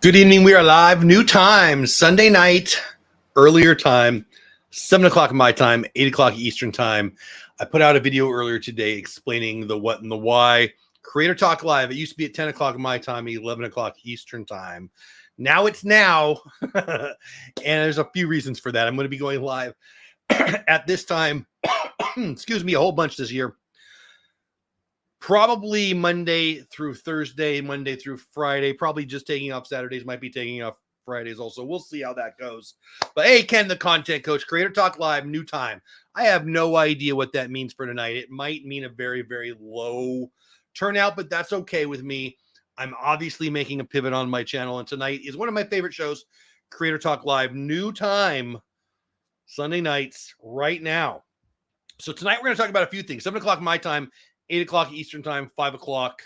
Good evening. We are live. New time, Sunday night, earlier time, 7 o'clock my time, 8 o'clock Eastern time. I put out a video earlier today explaining the what and the why. Creator Talk Live. It used to be at 10 o'clock my time, 11 o'clock Eastern time. Now it's now. And there's a few reasons for that. I'm going to be going live at this time. Excuse me, a whole bunch this year. Probably Monday through Thursday, Monday through Friday, probably just taking off Saturdays, might be taking off Fridays also. We'll see how that goes. But hey, Ken, the content coach, Creator Talk Live, new time. I have no idea what that means for tonight. It might mean a very, very low turnout, but that's okay with me. I'm obviously making a pivot on my channel, and tonight is one of my favorite shows, Creator Talk Live, new time, Sunday nights, right now. So tonight we're going to talk about a few things. 7 o'clock my time, 8 o'clock Eastern time, 5 o'clock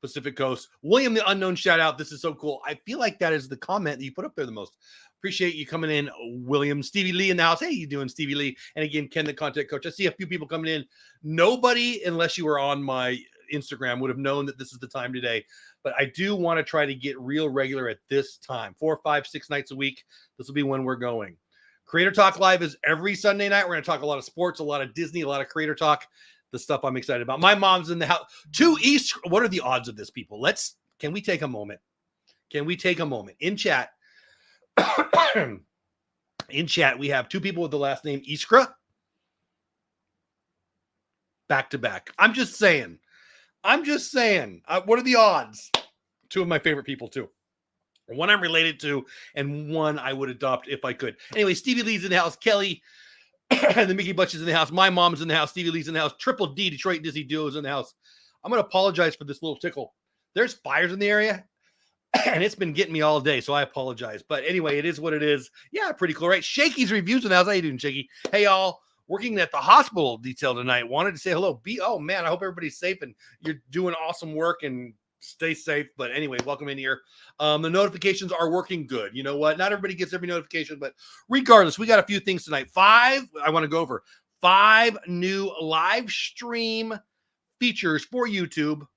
Pacific Coast. William the Unknown, shout out. This is so cool. I feel like that is the comment that you put up there the most. Appreciate you coming in, William. Stevie Lee in the house. Hey, you doing, Stevie Lee? And again, Ken, the content coach. I see a few people coming in. Nobody, unless you were on my Instagram, would have known that this is the time today. But I do want to try to get real regular at this time. 4, 5, 6 nights a week. This will be when we're going. Creator Talk Live is every Sunday night. We're going to talk a lot of sports, a lot of Disney, a lot of Creator Talk. The stuff I'm excited about. My mom's in the house. 2 East. What are the odds of this, people? Can we take a moment? Can we take a moment? In chat, we have 2 people with the last name Iskra. Back to back. I'm just saying. What are the odds? 2 of my favorite people, too. One I'm related to, and one I would adopt if I could. Anyway, Stevie Lee's in the house. Kelly. The Mickey Butch is in the house. My mom's in the house. Stevie Lee's in the house. Triple D, Detroit Disney Duo is in the house. I'm going to apologize for this little tickle. There's fires in the area, and it's been getting me all day, so I apologize. But anyway, it is what it is. Yeah, pretty cool, right? Shaky's reviews in the house. How you doing, Shaky? Hey, y'all. Working at the hospital detail tonight. Wanted to say hello. Oh, man, I hope everybody's safe, and you're doing awesome work, and stay safe. But anyway, welcome in here. The notifications are working good. You know what? Not everybody gets every notification, but regardless, we got a few things tonight. I want to go over 5 new live stream features for YouTube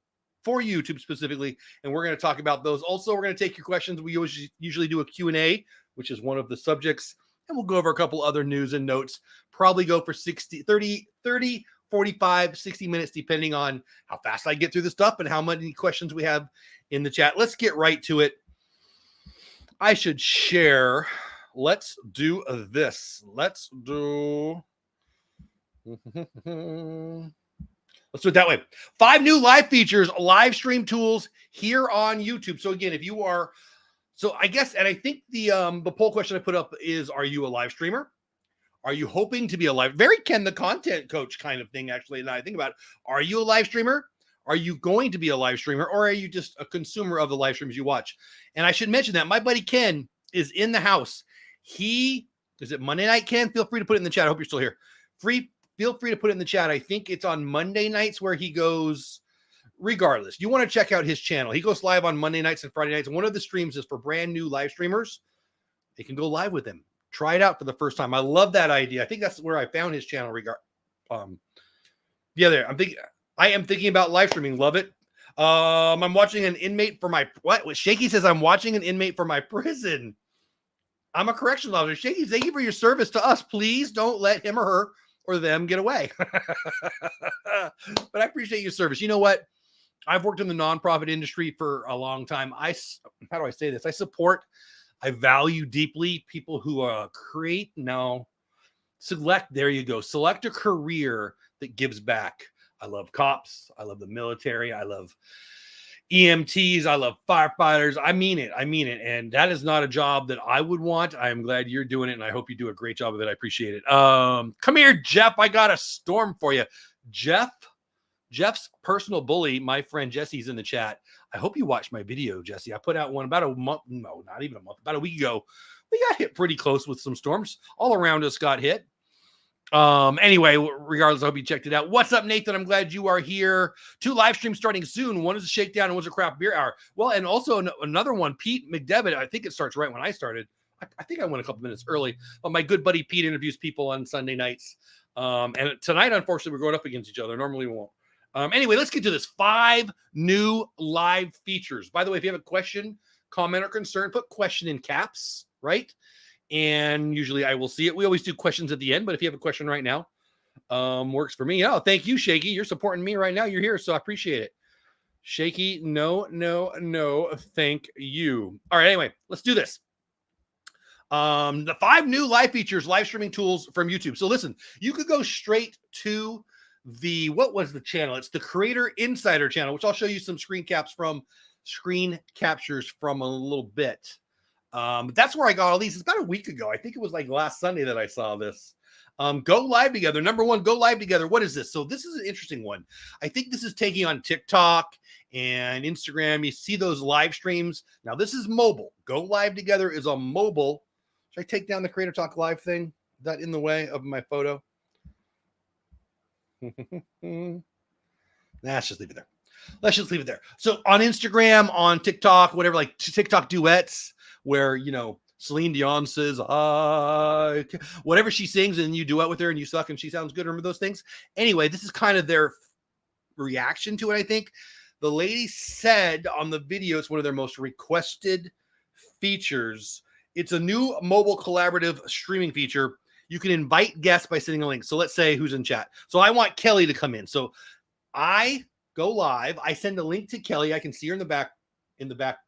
specifically, and we're going to talk about those. Also, we're going to take your questions. We usually do a Q&A, which is one of the subjects, and we'll go over a couple other news and notes. Probably go for 30, 45, 60 minutes, depending on how fast I get through the stuff and how many questions we have in the chat. Let's get right to it. I should share. Let's do this. Let's do it that way. 5 new live features, live stream tools here on YouTube. So again, if you are, I guess, and I think the poll question I put up is, are you a live streamer? Are you hoping to be a live? Very Ken the content coach kind of thing, actually. Now I think about it. Are you a live streamer? Are you going to be a live streamer? Or are you just a consumer of the live streams you watch? And I should mention that my buddy Ken is in the house. Is it Monday night, Ken? Feel free to put it in the chat. I hope you're still here. Feel free to put it in the chat. I think it's on Monday nights where he goes. Regardless, you want to check out his channel. He goes live on Monday nights and Friday nights. And one of the streams is for brand new live streamers. They can go live with him. Try it out for the first time. I love that idea. I think that's where I found his channel. There. I am thinking about live streaming. Love it. I'm watching an inmate for my what? Shaky says I'm watching an inmate for my prison. I'm a correctional officer. Shaky, thank you for your service to us. Please don't let him or her or them get away. But I appreciate your service. You know what? I've worked in the nonprofit industry for a long time. How do I say this? I value deeply people who select a career that gives back. I love cops. I love the military. I love EMTs. I love firefighters. I mean it. And that is not a job that I would want. I am glad you're doing it, and I hope you do a great job of it. I appreciate it. Come here, Jeff. I got a storm for you. Jeff's personal bully, my friend Jesse's in the chat. I hope you watched my video, Jesse. I put out one about about a week ago. We got hit pretty close with some storms. All around us got hit. Anyway, regardless, I hope you checked it out. What's up, Nathan? I'm glad you are here. 2 live streams starting soon. One is a shakedown and one's a craft beer hour. Well, and also another one, Pete McDevitt. I think it starts right when I started. I think I went a couple minutes early, but my good buddy Pete interviews people on Sunday nights. And tonight, unfortunately, we're going up against each other. Normally we won't. Anyway, let's get to this. 5 new live features. By the way, if you have a question, comment or concern, put question in caps, right? And usually I will see it. We always do questions at the end, but if you have a question right now, works for me. Oh, thank you, Shaky. You're supporting me right now. You're here, so I appreciate it. Shaky, no, thank you. All right, anyway, let's do this. The 5 new live features, live streaming tools from YouTube. So listen, you could go straight to what was the channel? It's the Creator Insider channel, which I'll show you some screen captures from a little bit. But that's where I got all these. It's about a week ago. I think it was like last Sunday that I saw this. Go live together. Number 1, go live together. What is this? So this is an interesting one. I think this is taking on TikTok and Instagram. You see those live streams. Now this is mobile. Go live together is a mobile. Should I take down the Creator Talk Live thing? Is that in the way of my photo? Let's just leave it there. Let's just leave it there. So on Instagram, on TikTok, whatever, like TikTok duets, where, you know, Celine Dion says, whatever she sings and you duet with her and you suck and she sounds good. Remember those things? Anyway, this is kind of their reaction to it, I think. The lady said on the video, it's one of their most requested features. It's a new mobile collaborative streaming feature. You can invite guests by sending a link. So let's say who's in chat. So I want Kelly to come in. So I go live. I send a link to Kelly. I can see her in the back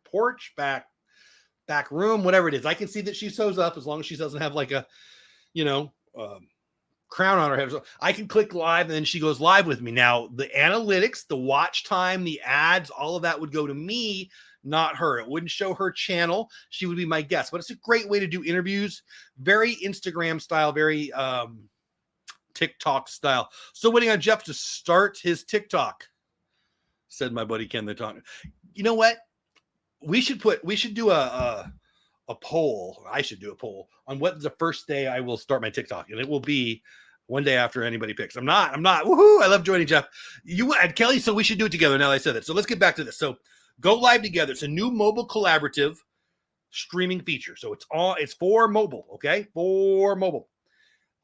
porch, back room, whatever it is. I can see that she sews up as long as she doesn't have like a, crown on her head. So I can click live and then she goes live with me. Now the analytics, the watch time, the ads, all of that would go to me, not her. It wouldn't show her channel. She would be my guest, but it's a great way to do interviews. Very Instagram style, very TikTok style. Still waiting on Jeff to start his TikTok, said my buddy Ken the Talk. You know what? We should do a poll. I should do a poll on what the first day I will start my TikTok, and it will be one day after anybody picks. I'm not. Woohoo! I love joining Jeff. You and Kelly, so we should do it together. Now that I said that, so let's get back to this. So go live together. It's a new mobile collaborative streaming feature. So it's for mobile. Okay, for mobile.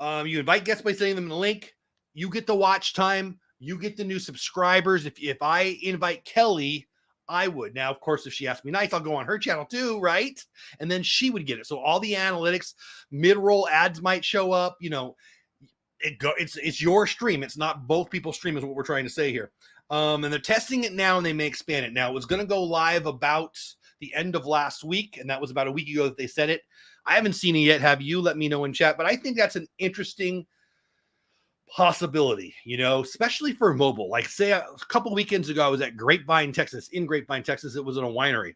You invite guests by sending them the link. You get the watch time. You get the new subscribers. If I invite Kelly, I would. Now, of course, if she asks me nice, I'll go on her channel too, right? And then she would get it. So all the analytics, mid-roll ads might show up. You know, it's your stream. It's not both people's stream is what we're trying to say here. And they're testing it now, and they may expand it. Now, it was going to go live about the end of last week, and that was about a week ago that they said it. I haven't seen it yet. Have you? Let me know in chat. But I think that's an interesting possibility, especially for mobile. Like, say a couple weekends ago, I was at Grapevine, Texas. In Grapevine, Texas, it was in a winery.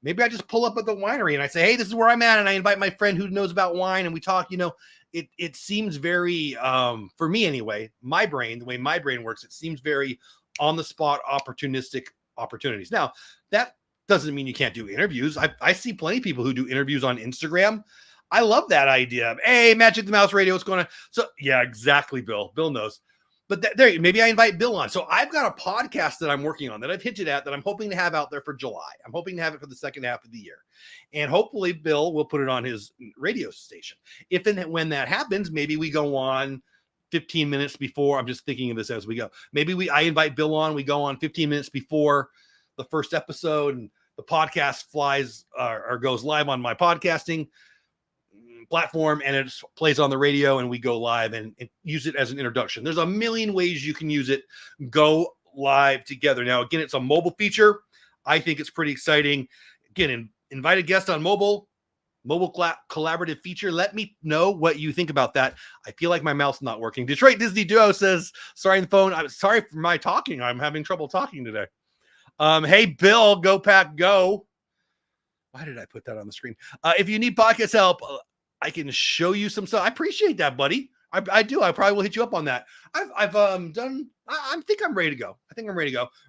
Maybe I just pull up at the winery and I say, hey, this is where I'm at. And I invite my friend who knows about wine and we talk. It seems very, for me anyway, the way my brain works, it seems very on the spot, opportunistic opportunities. Now, that doesn't mean you can't do interviews. I see plenty of people who do interviews on Instagram. I love that idea. Hey, Magic the Mouse Radio, what's going on? So yeah, exactly, Bill. Bill knows. But there, maybe I invite Bill on. So I've got a podcast that I'm working on that I've hinted at that I'm hoping to have out there for July. I'm hoping to have it for the second half of the year. And hopefully Bill will put it on his radio station. If and when that happens, maybe we go on 15 minutes before. I'm just thinking of this as we go. Maybe I invite Bill on. We go on 15 minutes before the first episode, and the podcast flies or goes live on my podcasting platform, and it plays on the radio, and we go live and use it as an introduction. There's a million ways you can use it. Go live together. Now, again, it's a mobile feature. I think it's pretty exciting. Again, invite a guest on mobile collaborative feature. Let me know what you think about that. I feel like my mouth's not working. Detroit Disney Duo says, sorry on the phone. I'm sorry for my talking. I'm having trouble talking today. Hey, Bill, go pack, go. Why did I put that on the screen? If you need podcast help, I can show you some stuff. I appreciate that, buddy. I do. I probably will hit you up on that. I've done. I think I'm ready to go.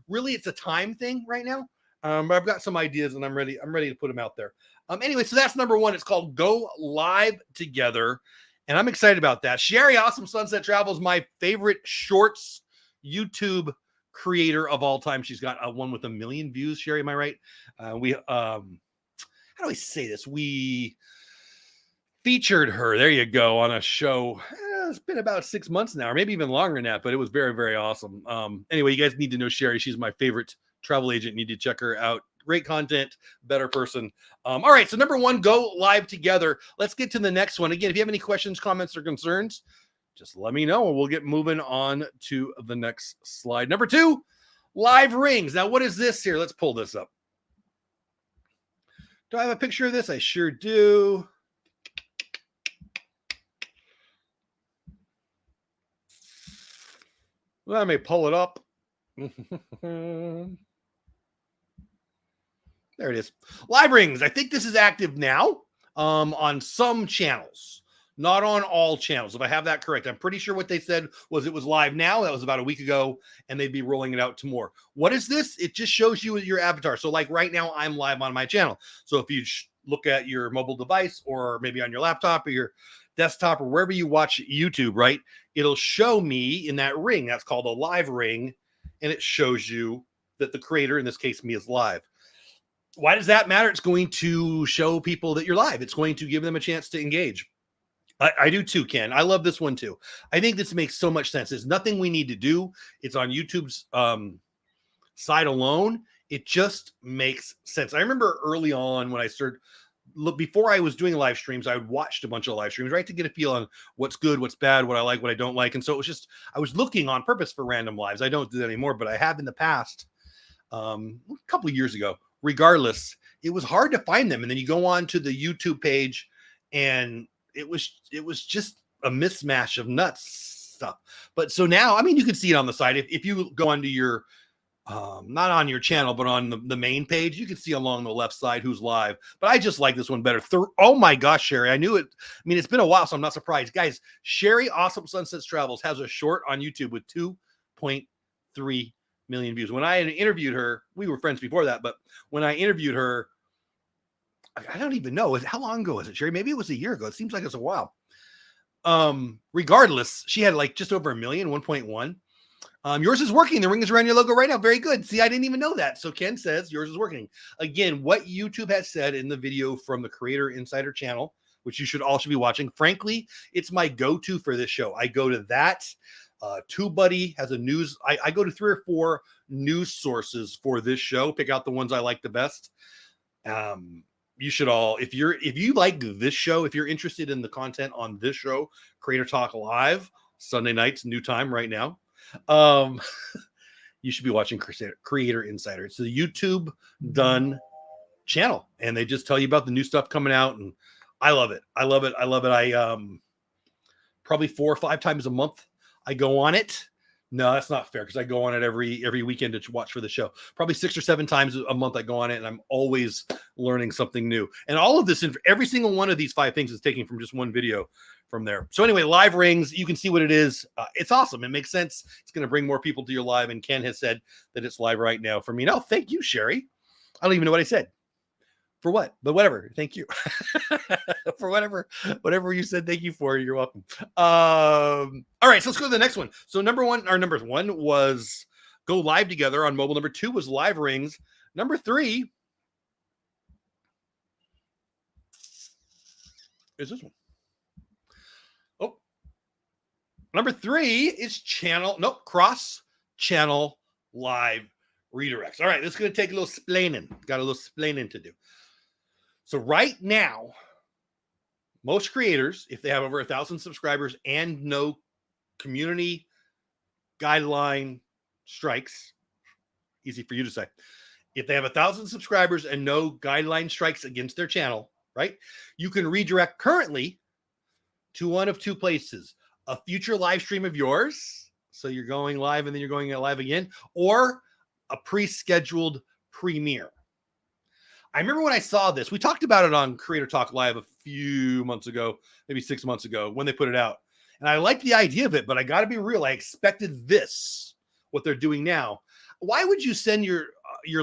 Really, it's a time thing right now. But I've got some ideas, and I'm ready to put them out there. Anyway, so that's number one. It's called Go Live Together, and I'm excited about that. Sherry, Awesome Sunset Travel is my favorite shorts YouTube creator of all time. She's got one with 1 million views. Sherry, am I right? How do I say this? We featured her, there you go, on a show. It's been about 6 months now, or maybe even longer than that, but it was very, very awesome. Anyway, you guys need to know Sherry. She's my favorite travel agent. You need to check her out. Great content, better person. All right, so number 1, go live together. Let's get to the next one. Again, if you have any questions, comments, or concerns, just let me know and we'll get moving on to the next slide. Number 2, live rings. Now, what is this here? Let's pull this up. Do I have a picture of this? I sure do. Let me pull it up. There it is. Live rings. I think this is active now on some channels, not on all channels. If I have that correct, I'm pretty sure what they said was it was live now. That was about a week ago, and they'd be rolling it out to more. What is this? It just shows you your avatar. So like right now, I'm live on my channel. So if you look at your mobile device or maybe on your laptop or your desktop or wherever you watch YouTube, right? It'll show me in that ring. That's called a live ring. And it shows you that the creator, in this case, me, is live. Why does that matter? It's going to show people that you're live. It's going to give them a chance to engage. I do too, Ken. I love this one too. I think this makes so much sense. There's nothing we need to do. It's on YouTube's side alone. It just makes sense. I remember early on when I started, before I was doing live streams, I watched a bunch of live streams, right, to get a feel on what's good, what's bad, what I like, what I don't like. And so it was just, I was looking on purpose for random lives. I don't do that anymore, but I have in the past, a couple of years ago. Regardless, it was hard to find them. And then you go on to the YouTube page and it was just a mismatch of nuts stuff. But so now, I mean, you can see it on the side. If you go onto your, not on your channel, but on the main page, you can see along the left side who's live. But I just like this one better. Oh my gosh, Sherry, I knew it. I mean, it's been a while, so I'm not surprised. Guys, Sherry Awesome Sunsets Travels has a short on YouTube with 2.3 million views. When I interviewed her, we were friends before that, but when I interviewed her, I don't even know. How long ago was it, Sherry? Maybe it was a year ago. It seems like it's a while. Regardless, she had like just over 1 million, 1.1. Yours is working. The ring is around your logo right now. Very good. See, I didn't even know that. So Ken says yours is working. Again, what YouTube has said in the video from the Creator Insider channel, which you should also be watching. Frankly, it's my go-to for this show. I go to that. TubeBuddy has a news. I go to 3 or 4 news sources for this show. Pick out the ones I like the best. You should all, if you like this show, if you're interested in the content on this show, Creator Talk Live, Sunday nights, new time right now. You should be watching Creator Insider. It's the YouTube done channel, and they just tell you about the new stuff coming out, and I love it. I love it. I love it. I probably 4 or 5 times a month I go on it. No, that's not fair because I go on it every weekend to watch for the show. Probably 6 or 7 times a month I go on it, and I'm always learning something new. And all of this, every single one of these 5 things is taken from just one video from there. So anyway, live rings, you can see what it is. It's awesome. It makes sense. It's going to bring more people to your live, and Ken has said that it's live right now for me. No, thank you, Sherry. I don't even know what I said. For what? But whatever. Thank you. For whatever you said, thank you for. You're welcome. All right, so let's go to the next one. So number 1 was go live together on mobile. Number 2 was live rings. Number 3 is this one. Oh, number 3 is cross channel live redirects. All right, this is going to take a little splaining. Got a little splaining to do. So right now, most creators, if they have over 1,000 subscribers and no community guideline strikes, easy for you to say, if they have 1,000 subscribers and no guideline strikes against their channel, right, you can redirect currently to one of 2 places: a future live stream of yours, so you're going live and then you're going live again, or a pre-scheduled premiere. I remember when I saw this, we talked about it on Creator Talk Live a few months ago, maybe 6 months ago when they put it out. And I liked the idea of it, but I got to be real. I expected this, what they're doing now. Why would you send your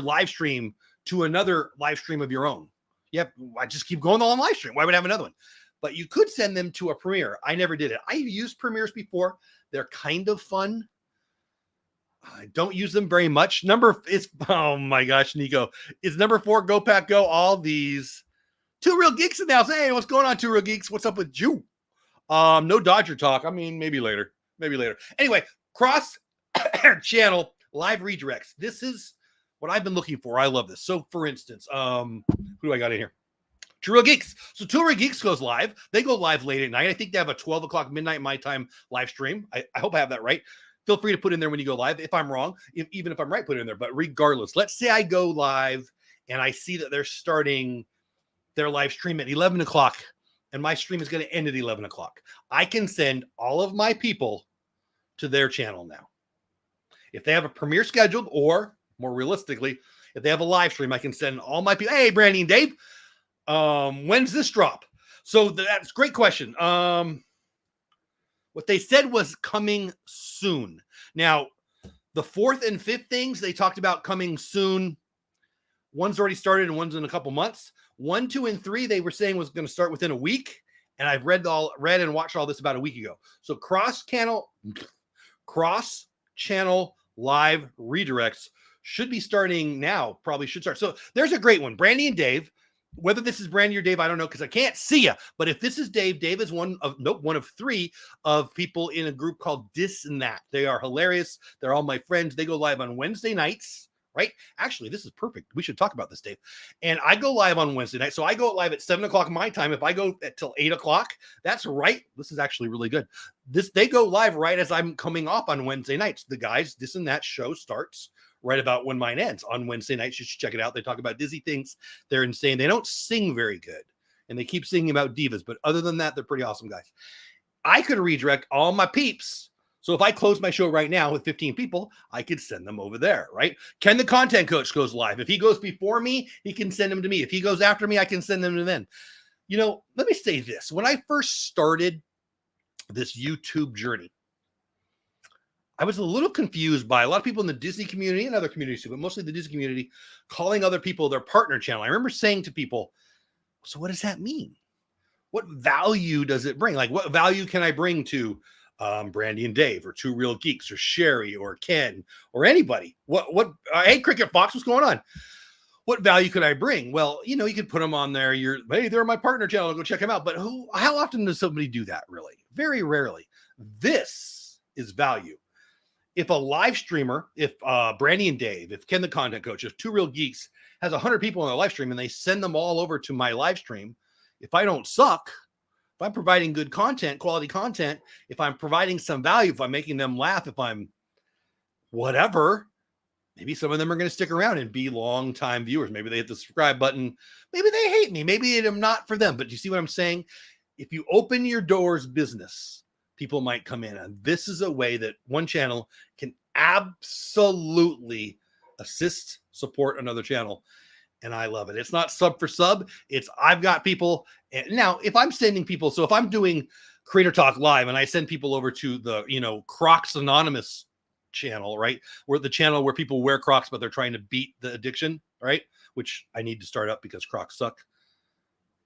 live stream to another live stream of your own? Yep, I just keep going on live stream. Why would I have another one? But you could send them to a premiere. I never did it. I've used premieres before. They're kind of fun. I don't use them very much. Oh my gosh, Nico. Is number 4 Go Pack Go? All these 2 Real Geeks in the house. Hey, what's going on, 2 Real Geeks? What's up with you? No Dodger talk. I mean, maybe later. Anyway, cross channel live redirects. This is what I've been looking for. I love this. So for instance, who do I got in here? Two Real Geeks. So Two Real Geeks goes live. They go live late at night. I think they have a 12 o'clock midnight my time live stream. I hope I have that right. Feel free to put in there when you go live. If I'm wrong, even if I'm right, put it in there. But regardless, let's say I go live and I see that they're starting their live stream at 11 o'clock and my stream is going to end at 11 o'clock. I can send all of my people to their channel now. If they have a premiere scheduled, or more realistically, if they have a live stream, I can send all my people. Hey, Brandy and Dave, when's this drop? So that's a great question. What they said was coming soon. Now, the 4th and 5th things they talked about coming soon. One's already started and one's in a couple months. 1, 2, and 3 they were saying was going to start within a week. And I've read and watched all this about a week ago. So cross channel live redirects should be starting now. Probably should start. So there's a great one. Brandy and Dave. Whether this is Brandy or Dave, I don't know because I can't see you. But if this is Dave, Dave is one of 3 of people in a group called This and That. They are hilarious. They're all my friends. They go live on Wednesday nights, right? Actually, this is perfect. We should talk about this, Dave. And I go live on Wednesday night. So I go live at 7 o'clock my time. If I go till 8 o'clock, that's right. This is actually really good. They go live right as I'm coming off on Wednesday nights. The guys, This and That show starts right about when mine ends on Wednesday nights. You should check it out. They talk about Disney things. They're insane. They don't sing very good. And they keep singing about divas. But other than that, they're pretty awesome guys. I could redirect all my peeps. So if I close my show right now with 15 people, I could send them over there, right? Ken the Content Coach goes live. If he goes before me, he can send them to me. If he goes after me, I can send them to them. You know, let me say this. When I first started this YouTube journey, I was a little confused by a lot of people in the Disney community and other communities too, but mostly the Disney community, calling other people their partner channel. I remember saying to people, so what does that mean? What value does it bring? Like, what value can I bring to Brandy and Dave, or Two Real Geeks, or Sherry, or Ken, or anybody? Hey, Cricket Fox, what's going on? What value could I bring? Well, you know, you could put them on there. Hey, they're my partner channel. Go check them out. But how often does somebody do that? Really? Very rarely. This is value. If a live streamer, if Brandy and Dave, if Ken the Content Coach, if Two Real Geeks has 100 people on their live stream and they send them all over to my live stream, if I don't suck, if I'm providing good content, quality content, if I'm providing some value, if I'm making them laugh, if I'm whatever, maybe some of them are going to stick around and be long-time viewers. Maybe they hit the subscribe button. Maybe they hate me. Maybe I'm not for them. But you see what I'm saying? If you open your doors business, people might come in. And this is a way that one channel can absolutely assist, support another channel. And I love it. It's not sub for sub. It's I've got people. And now, if I'm sending people, so if I'm doing Creator Talk Live and I send people over to the, Crocs Anonymous channel, right? Where the channel where people wear Crocs, but they're trying to beat the addiction, right? Which I need to start up because Crocs suck.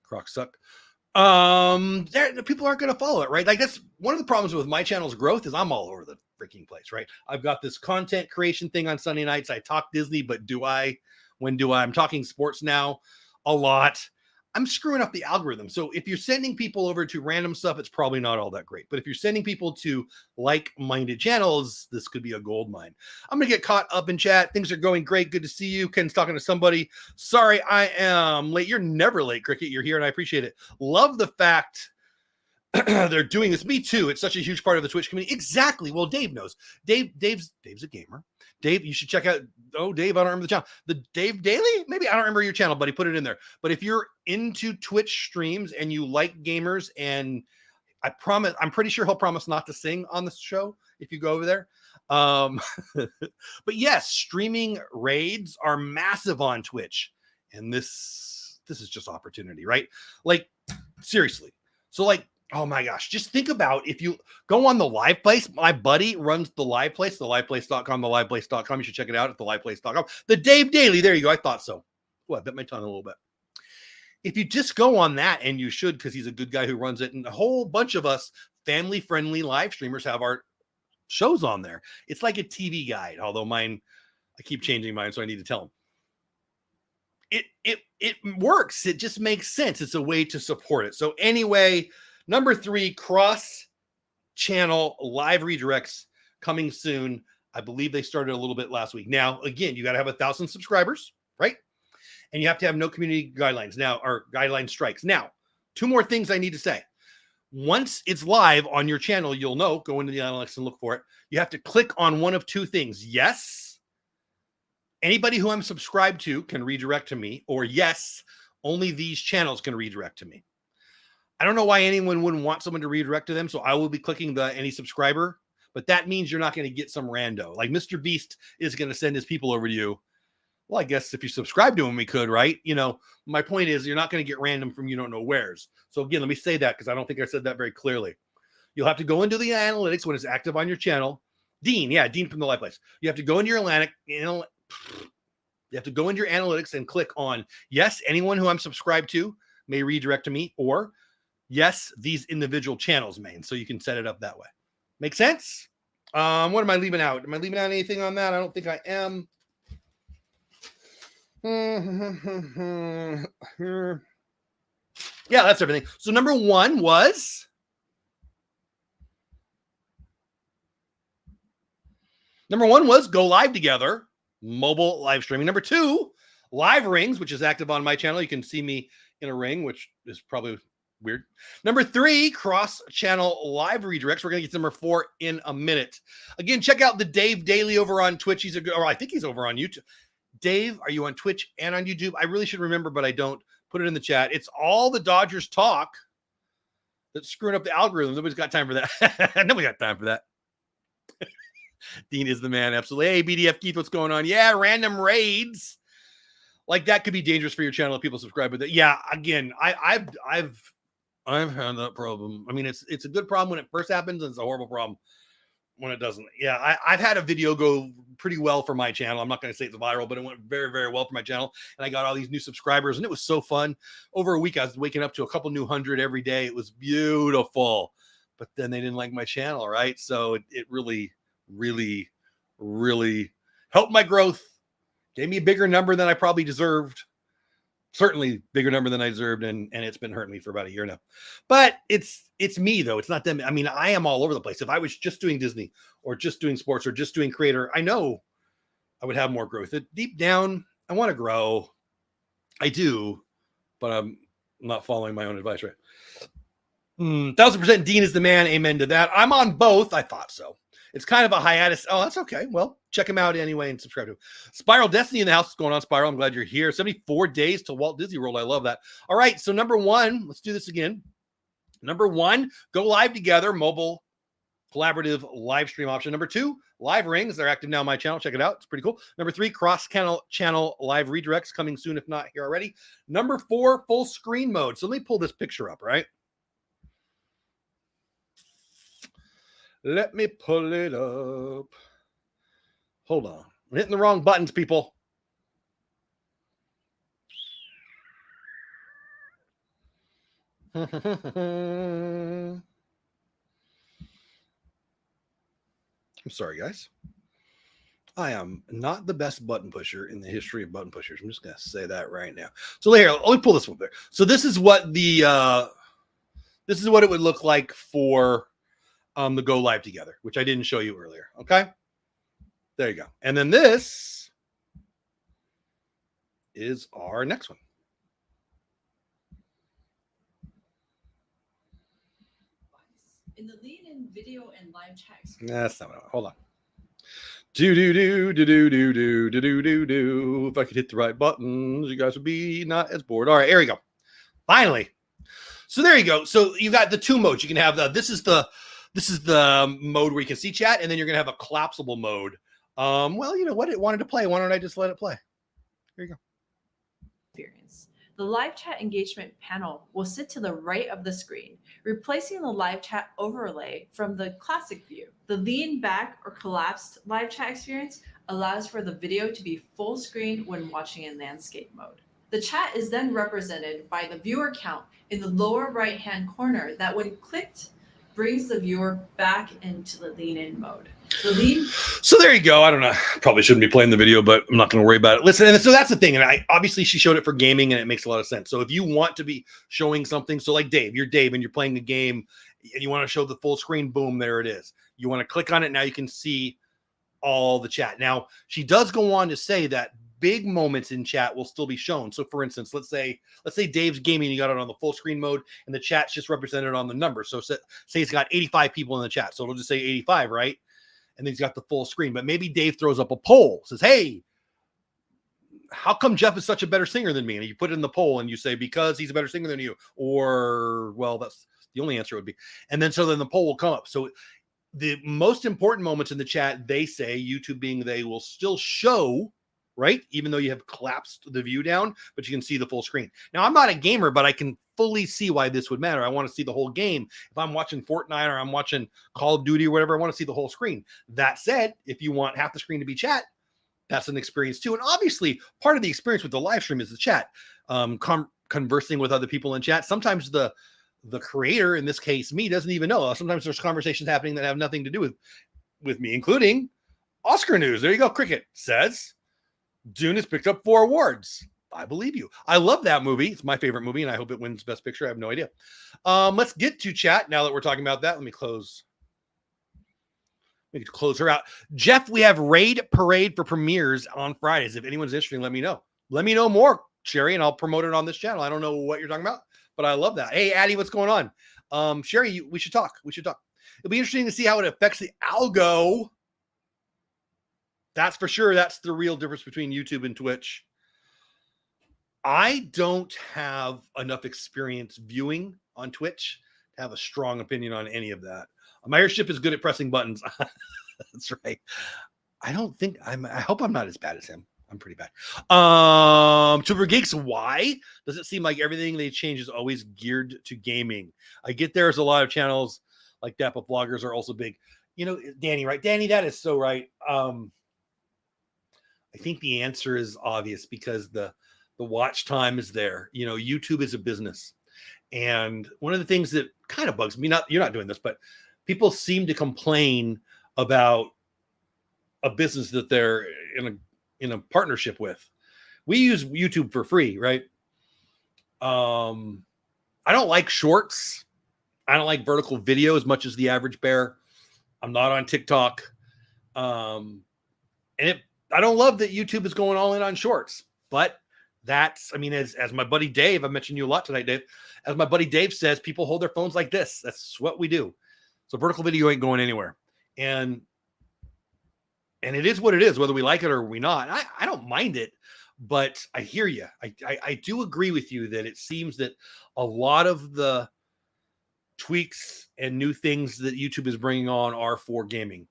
Crocs suck. People aren't going to follow it, right? Like, that's one of the problems with my channel's growth is I'm all over the freaking place, right? I've got this content creation thing on Sunday nights. I talk Disney, but when do I? I'm talking sports now a lot. I'm screwing up the algorithm. So if you're sending people over to random stuff, it's probably not all that great. But if you're sending people to like-minded channels, this could be a gold mine. I'm going to get caught up in chat. Things are going great. Good to see you. Ken's talking to somebody. Sorry, I am late. You're never late, Cricket. You're here, and I appreciate it. Love the fact they're doing this. Me too. It's such a huge part of the Twitch community. Exactly. Well, Dave knows. Dave's a gamer. Dave, you should check out. Oh, Dave, I don't remember the channel. The Dave Daily? Maybe I don't remember your channel, buddy. Put it in there. But if you're into Twitch streams and you like gamers, and I'm pretty sure he'll promise not to sing on the show if you go over there. But yes, streaming raids are massive on Twitch, and this is just opportunity, right? Like, seriously. So, like, oh my gosh, just think about if you go on the live place. My buddy runs the live place, theliveplace.com, theliveplace.com. You should check it out at theliveplace.com. The Dave Daily. There you go. I thought so. Oh, I bit my tongue a little bit. If you just go on that, and you should, because he's a good guy who runs it, and a whole bunch of us family-friendly live streamers have our shows on there. It's like a TV guide, although mine, I keep changing mine, so I need to tell him. It works. It just makes sense. It's a way to support it. So anyway, number 3, cross-channel live redirects coming soon. I believe they started a little bit last week. Now, again, you got to have 1,000 subscribers, right? And you have to have no community guidelines now, or guideline strikes. Now, 2 more things I need to say. Once it's live on your channel, you'll know, go into the analytics and look for it. You have to click on one of 2 things. Yes, anybody who I'm subscribed to can redirect to me, or yes, only these channels can redirect to me. I don't know why anyone wouldn't want someone to redirect to them, so I will be clicking the any subscriber, but that means you're not going to get some rando. Like Mr. Beast is going to send his people over to you. Well, I guess if you subscribe to him, we could, right? You know, my point is you're not going to get random from you don't know where's. So again, let me say that because I don't think I said that very clearly. You'll have to go into the analytics when it's active on your channel. Dean from the Live Place. You have to go into your you have to go into your analytics and click on, yes, anyone who I'm subscribed to may redirect to me, or yes, these individual channels may. And so you can set it up that way. Make sense? What am I leaving out? Am I leaving out anything on that? I don't think I am. Yeah, that's everything. So number one was go live together, mobile live streaming. Number 2, live rings, which is active on my channel. You can see me in a ring, which is probably weird. Number 3, cross-channel live redirects. We're going to get to number 4 in a minute. Again, check out the Dave Daily over on Twitch. I think he's over on YouTube. Dave, are you on Twitch and on YouTube? I really should remember, but I don't. Put it in the chat. It's all the Dodgers talk that's screwing up the algorithm. Nobody's got time for that. Nobody got time for that. Dean is the man. Absolutely. Hey, BDF Keith, what's going on? Yeah, random raids. Like that could be dangerous for your channel if people subscribe with it. Yeah, again, I've had that problem. I mean, it's a good problem when it first happens, and it's a horrible problem when it doesn't. Yeah, I've had a video go pretty well for my channel. I'm not going to say it's viral, but it went very, very well for my channel. And I got all these new subscribers, and it was so fun. Over a week, I was waking up to a couple new 100 every day. It was beautiful. But then they didn't like my channel, right? So it really, really, really helped my growth. Gave me a bigger number than I probably deserved. Certainly bigger number than I deserved, and it's been hurting me for about a year now. But it's me, though. It's not them. I mean, I am all over the place. If I was just doing Disney or just doing sports or just doing creator, I know I would have more growth. Deep down, I want to grow. I do, but I'm not following my own advice, right? 1,000% Dean is the man. Amen to that. I'm on both. I thought so. It's kind of a hiatus. Oh, that's okay. Well, check him out anyway and subscribe to him. Spiral Destiny in the house. What's going on, Spiral? I'm glad you're here. 74 days to Walt Disney World. I love that. All right. So number 1, let's do this again. Number 1, go live together, mobile collaborative live stream option. Number 2, live rings. They're active now on my channel. Check it out. It's pretty cool. Number 3, channel live redirects coming soon, if not here already. Number 4, full screen mode. So let me pull this picture up, right? Let me pull it up. Hold on. I'm hitting the wrong buttons, people. I'm sorry, guys. I am not the best button pusher in the history of button pushers. I'm just going to say that right now. So here, let me pull this one there. So this is what it would look like for the go live together, which I didn't show you earlier. Okay. There you go. And then this is our next one. In the lead-in video and live chat. That's not what I want. Hold on. Do. If I could hit the right buttons, you guys would be not as bored. All right, here we go. Finally. So there you go. So you got the 2 modes. You can have this is the mode where you can see chat, and then you're gonna have a collapsible mode. Well, you know what? It wanted to play. Why don't I just let it play? Here you go. Experience. The live chat engagement panel will sit to the right of the screen, replacing the live chat overlay from the classic view. The lean back or collapsed live chat experience allows for the video to be full screen when watching in landscape mode. The chat is then represented by the viewer count in the lower right-hand corner that, when clicked, brings the viewer back into the lean-in mode. So there you go. I don't know. Probably shouldn't be playing the video, but I'm not going to worry about it. Listen, and so that's the thing. And obviously she showed it for gaming, and it makes a lot of sense. So if you want to be showing something, so like Dave, you're Dave and you're playing the game and you want to show the full screen, boom, there it is. You want to click on it. Now you can see all the chat. Now, she does go on to say that big moments in chat will still be shown. So for instance, let's say Dave's gaming, you got it on the full screen mode and the chat's just represented on the number. So say he's got 85 people in the chat. So it'll just say 85, right? And then he's got the full screen. But maybe Dave throws up a poll, says, hey, how come Jeff is such a better singer than me? And you put it in the poll and you say, because he's a better singer than you. Or, well, that's the only answer would be. And then the poll will come up. So the most important moments in the chat, they say, YouTube being they, will still show, right? Even though you have collapsed the view down, but you can see the full screen. Now, I'm not a gamer, but I can fully see why this would matter. I want to see the whole game. If I'm watching Fortnite or I'm watching Call of Duty or whatever, I want to see the whole screen. That said, if you want half the screen to be chat, that's an experience too. And obviously, part of the experience with the live stream is the chat, conversing with other people in chat. Sometimes the creator, in this case, me, doesn't even know. Sometimes there's conversations happening that have nothing to do with me, including Oscar news. There you go. Cricket says Dune has picked up 4 awards. I believe you. I love that movie. It's my favorite movie, and I hope it wins Best Picture. I have no idea. Let's get to chat now that we're talking about that. Let me close her out. Jeff, we have Raid Parade for premieres on Fridays. If anyone's interested, let me know. Let me know more, Sherry, and I'll promote it on this channel. I don't know what you're talking about, but I love that. Hey, Addie, what's going on? Sherry, we should talk. It'll be interesting to see how it affects the algo. That's for sure. That's the real difference between YouTube and Twitch. I don't have enough experience viewing on Twitch to have a strong opinion on any of that. My airship is good at pressing buttons. That's right. I hope I'm not as bad as him. I'm pretty bad. Super Geeks, why does it seem like everything they change is always geared to gaming? I get there's a lot of channels like that, but vloggers are also big. You know, Danny, right? Danny, that is so right. I think the answer is obvious because the watch time is there. You know, YouTube is a business. And one of the things that kind of bugs me, you're not doing this, but people seem to complain about a business that they're in a partnership with. We use YouTube for free, right? I don't like shorts. I don't like vertical video as much as the average bear. I'm not on TikTok. I don't love that YouTube is going all in on shorts, but that's, as my buddy Dave, I mentioned you a lot tonight, Dave. As my buddy Dave says, people hold their phones like this. That's what we do. So vertical video ain't going anywhere. And it is what it is, whether we like it or we not. I don't mind it, but I hear you. I do agree with you that it seems that a lot of the tweaks and new things that YouTube is bringing on are for gaming.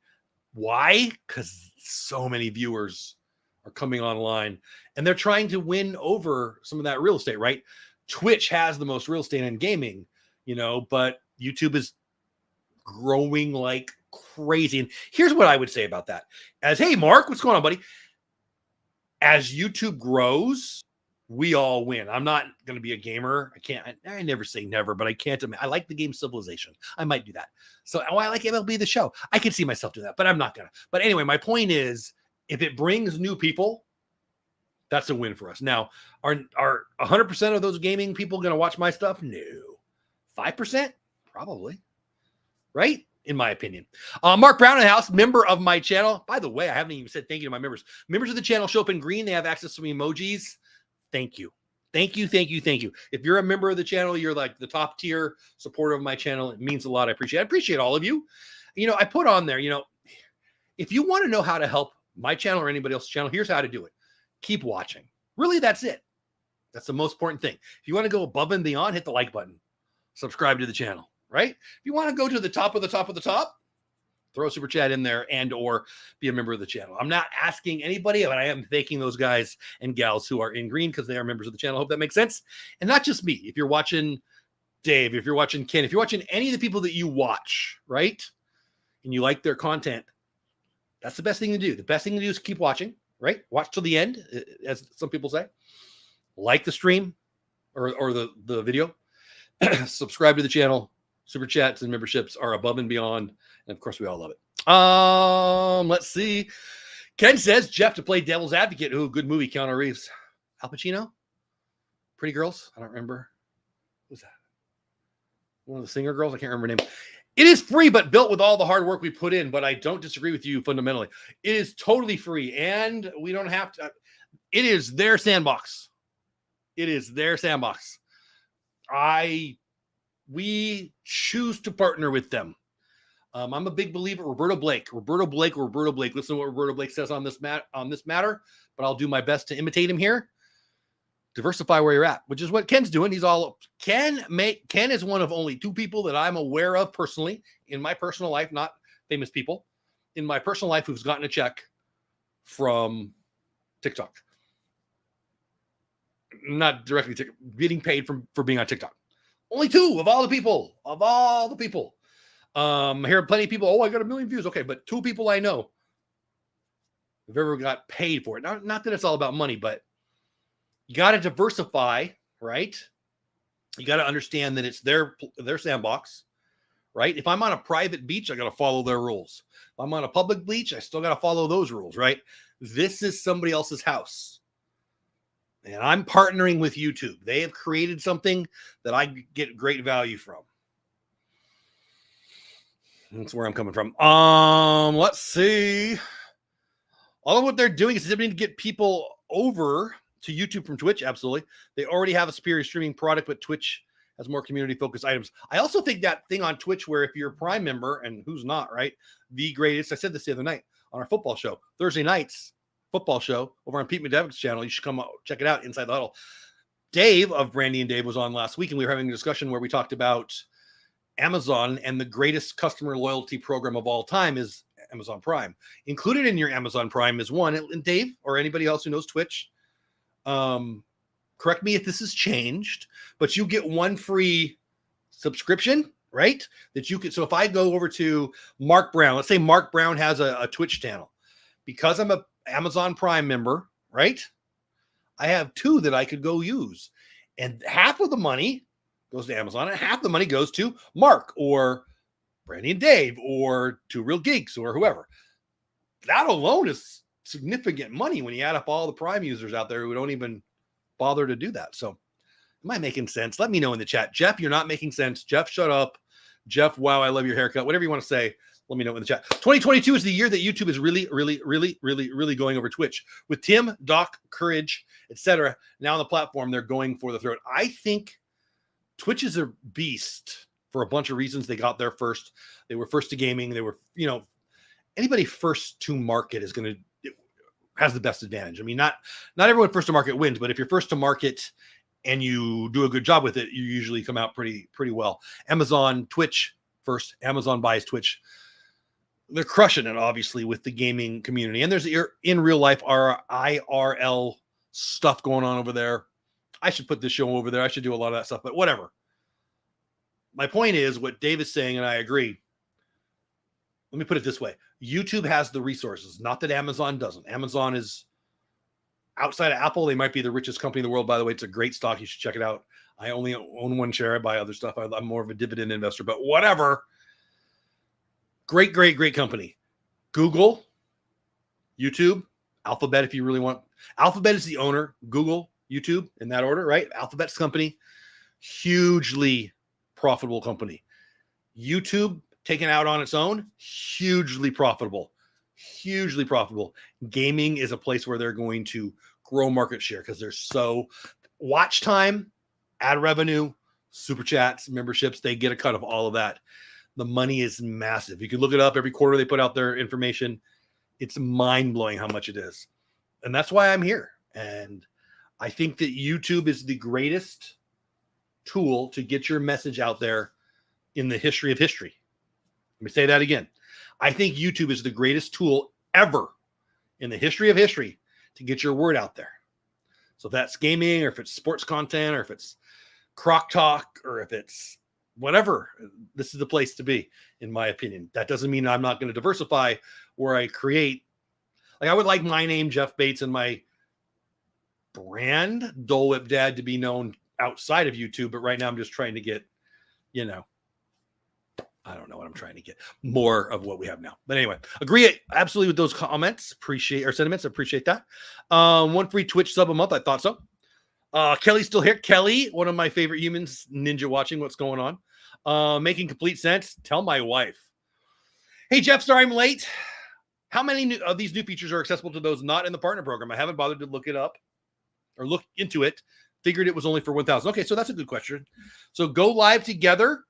Why? Because so many viewers are coming online and they're trying to win over some of that real estate, right? Twitch has the most real estate in gaming, but YouTube is growing like crazy. And here's what I would say about that. Hey, Mark, what's going on, buddy? As YouTube grows, we all win. I'm not going to be a gamer. I never say never, but I can't. I like the game Civilization. I might do that. So I like MLB The Show. I can see myself do that, but I'm not going to. But anyway, my point is, if it brings new people, that's a win for us. Now, are 100% of those gaming people going to watch my stuff? No. 5%? Probably. Right? In my opinion. Mark Brown in the house, member of my channel. By the way, I haven't even said thank you to my members. Members of the channel show up in green. They have access to emojis. Thank you. Thank you. If you're a member of the channel, you're like the top tier supporter of my channel. It means a lot. I appreciate all of you. I put on there, if you want to know how to help my channel or anybody else's channel, here's how to do it. Keep watching. Really, that's it. That's the most important thing. If you want to go above and beyond, hit the like button. Subscribe to the channel, right? If you want to go to the top of the top, throw a super chat in there and or be a member of the channel. I'm not asking anybody, but I am thanking those guys and gals who are in green because they are members of the channel. I hope that makes sense. And not just me. If you're watching Dave, if you're watching Ken, if you're watching any of the people that you watch, right? And you like their content, that's the best thing to do. The best thing to do is keep watching, right? Watch till the end, as some people say. Like the stream or the video. Subscribe to the channel. Super chats and memberships are above and beyond. And of course, we all love it. Let's see. Ken says Jeff to play devil's advocate. Ooh, good movie. Keanu Reeves. Al Pacino? Pretty Girls? I don't remember. Who's that? One of the singer girls? I can't remember her name. It is free, but built with all the hard work we put in. But I don't disagree with you fundamentally. It is totally free, and we don't have to. It is their sandbox. It is their sandbox. We choose to partner with them. I'm a big believer. Roberto Blake. Listen to what Roberto Blake says on this matter. But I'll do my best to imitate him here. Diversify where you're at, which is what Ken's doing. Ken is one of only 2 people that I'm aware of personally in my personal life, not famous people, in my personal life who's gotten a check from TikTok. Not directly getting paid for being on TikTok. Only 2 of all the people. I hear plenty of people, I got 1 million views. Okay, but 2 people I know have ever got paid for it. Not that it's all about money, but you got to diversify, right? You got to understand that it's their sandbox, right? If I'm on a private beach, I got to follow their rules. If I'm on a public beach, I still got to follow those rules, right? This is somebody else's house. And I'm partnering with YouTube. They have created something that I get great value from. That's where I'm coming from. Let's see. All of what they're doing is attempting to get people over to YouTube from Twitch. Absolutely. They already have a superior streaming product, but Twitch has more community-focused items. I also think that thing on Twitch where if you're a Prime member, and who's not, right? The greatest. I said this the other night on our football show. Thursday nights, football show over on Pete McDevitt's channel. You should come out, check it out, Inside the Huddle. Dave of Brandy and Dave was on last week, and we were having a discussion where we talked about Amazon, and the greatest customer loyalty program of all time is Amazon Prime. Included in your Amazon Prime is one, and Dave or anybody else who knows Twitch, correct me if this has changed, but you get 1 free subscription, right? That you could. So if I go over to Mark Brown, let's say Mark Brown has a Twitch channel, because I'm a Amazon Prime member, right? I have 2 that I could go use, and half of the money goes to Amazon, and half the money goes to Mark or Brandy and Dave or Two Real Geeks or whoever. That alone is significant money when you add up all the Prime users out there who don't even bother to do that. So am I making sense? Let me know in the chat. Jeff, you're not making sense. Jeff, shut up. Jeff, wow, I love your haircut. Whatever you want to say, let me know in the chat. 2022 is the year that YouTube is really going over Twitch. With Tim, Doc, Courage, etc. Now on the platform, they're going for the throat. I think Twitch is a beast for a bunch of reasons. They got there first. They were first to gaming. They were, anybody first to market has the best advantage. I mean, not everyone first to market wins, but if you're first to market and you do a good job with it, you usually come out pretty well. Amazon, Twitch first. Amazon buys Twitch. They're crushing it, obviously, with the gaming community. And there's in real life IRL stuff going on over there. I should put this show over there. I should do a lot of that stuff, but whatever. My point is what Dave is saying, and I agree. Let me put it this way. YouTube has the resources, not that Amazon doesn't. Amazon is outside of Apple. They might be the richest company in the world. By the way, it's a great stock. You should check it out. I only own 1 share. I buy other stuff. I'm more of a dividend investor, but whatever. Great company. Google, YouTube, Alphabet, if you really want. Alphabet is the owner. Google, YouTube, in that order, right? Alphabet's company, hugely profitable company. YouTube, taken out on its own, hugely profitable. Gaming is a place where they're going to grow market share because there's so watch time, ad revenue, super chats, memberships. They get a cut of all of that. The money is massive. You can look it up every quarter. They put out their information. It's mind blowing how much it is. And that's why I'm here. And I think that YouTube is the greatest tool to get your message out there in the history of history. Let me say that again. I think YouTube is the greatest tool ever in the history of history to get your word out there. So if that's gaming, or if it's sports content, or if it's crock talk, or if it's whatever, this is the place to be, in my opinion. That doesn't mean I'm not going to diversify where I create. Like, I would like my name, Jeff Bates, and my brand, Dole Whip Dad, to be known outside of YouTube. But right now I'm just trying to get, I don't know what I'm trying to get. More of what we have now. But anyway, agree absolutely with those comments. Sentiments. Appreciate that. 1 free Twitch sub a month. I thought so. Kelly's still here. Kelly, one of my favorite humans, ninja watching what's going on. Making complete sense. Tell my wife. Hey, Jeff, sorry I'm late. How many of these new features are accessible to those not in the partner program? I haven't bothered to look it up or look into it. Figured it was only for 1,000. Okay, so that's a good question. So go live together.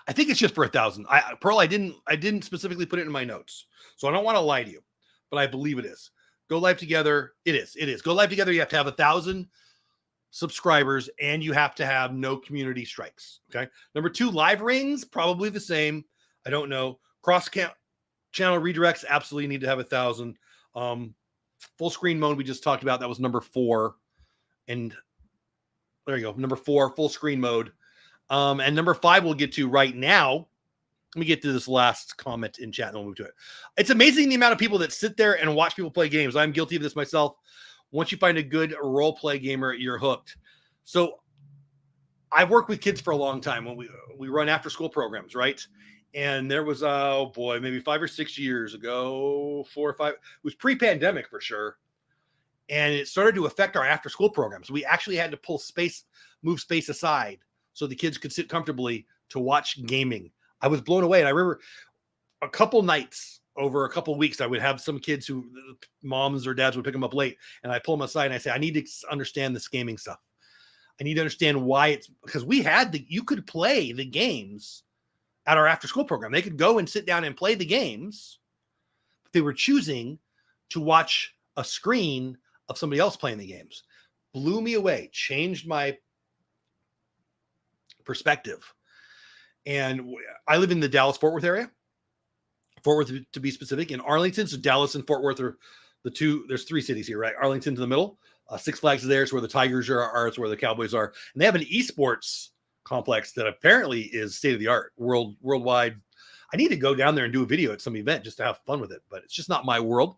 I think it's just for 1,000. Pearl, I didn't specifically put it in my notes, so I don't want to lie to you, but I believe it is. Go live together. It is. Go live together. You have to have 1,000 subscribers and you have to have no community strikes. Okay. Number 2, live rings, probably the same. I don't know. Cross channel redirects, absolutely need to have 1,000. Full screen mode we just talked about. That was number 4. And there you go. Number 4, full screen mode. And number 5 we'll get to right now. Let me get to this last comment in chat and we'll move to it. It's amazing the amount of people that sit there and watch people play games. I'm guilty of this myself. Once you find a good role play gamer, you're hooked. So I've worked with kids for a long time when we run after school programs, right? And there was, oh boy, maybe 5 or 6 years ago, 4 or 5, it was pre-pandemic for sure. And it started to affect our after school programs. We actually had to move space aside so the kids could sit comfortably to watch gaming. I was blown away. And I remember a couple nights over a couple of weeks, I would have some kids who moms or dads would pick them up late. And I pull them aside and I say, I need to understand this gaming stuff. I need to understand why it's because you could play the games at our after school program. They could go and sit down and play the games, but they were choosing to watch a screen of somebody else playing the games. Blew me away, changed my perspective. And I live in the Dallas-Fort Worth area. Fort Worth to be specific, in Arlington. So Dallas and Fort Worth are the two. There's 3 cities here, right? Arlington's in the middle. Six Flags is there. It's where the Tigers are. It's where the Cowboys are. And they have an esports complex that apparently is state of the art, worldwide. I need to go down there and do a video at some event just to have fun with it, but it's just not my world.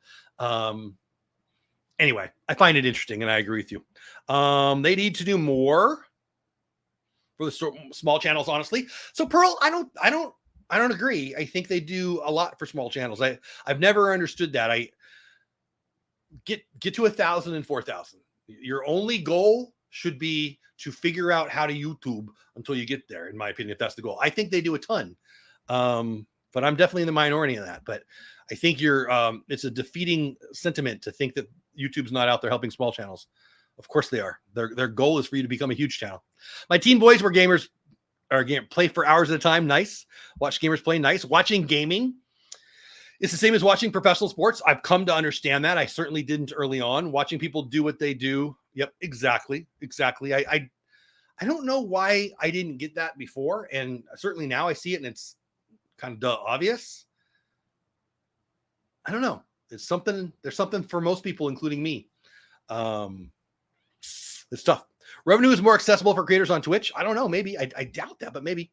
Anyway, I find it interesting, and I agree with you. They need to do more for the small channels, honestly. So Pearl, I don't agree. I think they do a lot for small channels. I've never understood that. I get to 1,000 and 4,000. Your only goal should be to figure out how to YouTube until you get there, in my opinion, if that's the goal. I think they do a ton. But I'm definitely in the minority of that. But I think it's a defeating sentiment to think that YouTube's not out there helping small channels. Of course they are. Their goal is for you to become a huge channel. My teen boys were gamers. Or play for hours at a time. Nice. Watch gamers play. Nice. Watching gaming. It's the same as watching professional sports. I've come to understand that. I certainly didn't early on. Watching people do what they do. Yep, exactly. I don't know why I didn't get that before. And certainly now I see it and it's kind of obvious. I don't know. There's something for most people, including me. It's tough. Revenue is more accessible for creators on Twitch. I don't know. Maybe. I doubt that, but maybe.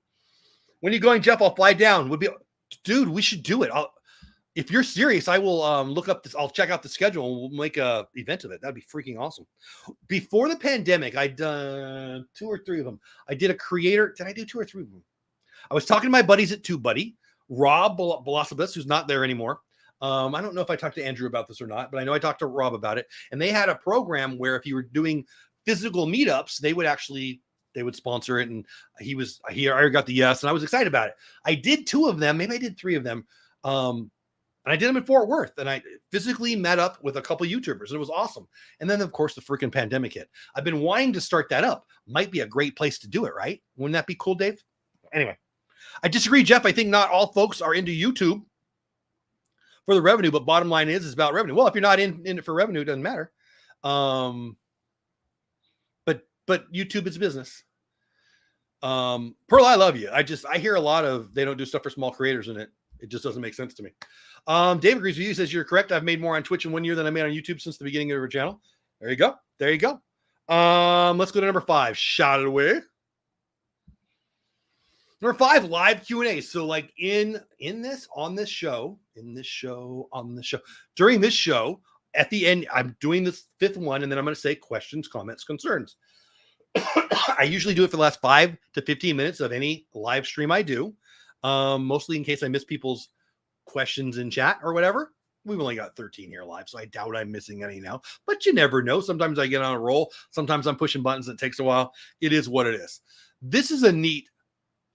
When are you going, Jeff? I'll fly down. Dude, we should do it. If you're serious, I will look up this. I'll check out the schedule and we'll make a event of it. That'd be freaking awesome. Before the pandemic, I'd done 2 or 3 of them. I did a creator. Did I do 2 or 3 of them? I was talking to my buddies at TubeBuddy, Rob Bolosabas, who's not there anymore. I don't know if I talked to Andrew about this or not, but I know I talked to Rob about it. And they had a program where if you were doing physical meetups, they would sponsor it. And I already got the yes, and I was excited about it. I did 2 of them. Maybe I did 3 of them. And I did them in Fort Worth, and I physically met up with a couple YouTubers. And it was awesome. And then, of course, the freaking pandemic hit. I've been wanting to start that up. Might be a great place to do it, right? Wouldn't that be cool, Dave? Anyway, I disagree, Jeff. I think not all folks are into YouTube for the revenue, but bottom line is about revenue. Well, if you're not in it for revenue, it doesn't matter. But YouTube is business. Pearl, I love you. I hear a lot of they don't do stuff for small creators, and it just doesn't make sense to me. Dave agrees with you. Says you're correct. I've made more on Twitch in 1 year than I made on YouTube since the beginning of our channel. There you go. Let's go to number 5. Shout it away. Number 5, live Q&A. So like during this show, at the end, I'm doing this 5th one, and then I'm going to say questions, comments, concerns. I usually do it for the last 5 to 15 minutes of any live stream I do, mostly in case I miss people's questions in chat or whatever. We've only got 13 here live, so I doubt I'm missing any now. But you never know. Sometimes I get on a roll. Sometimes I'm pushing buttons. It takes a while. It is what it is. This is a neat.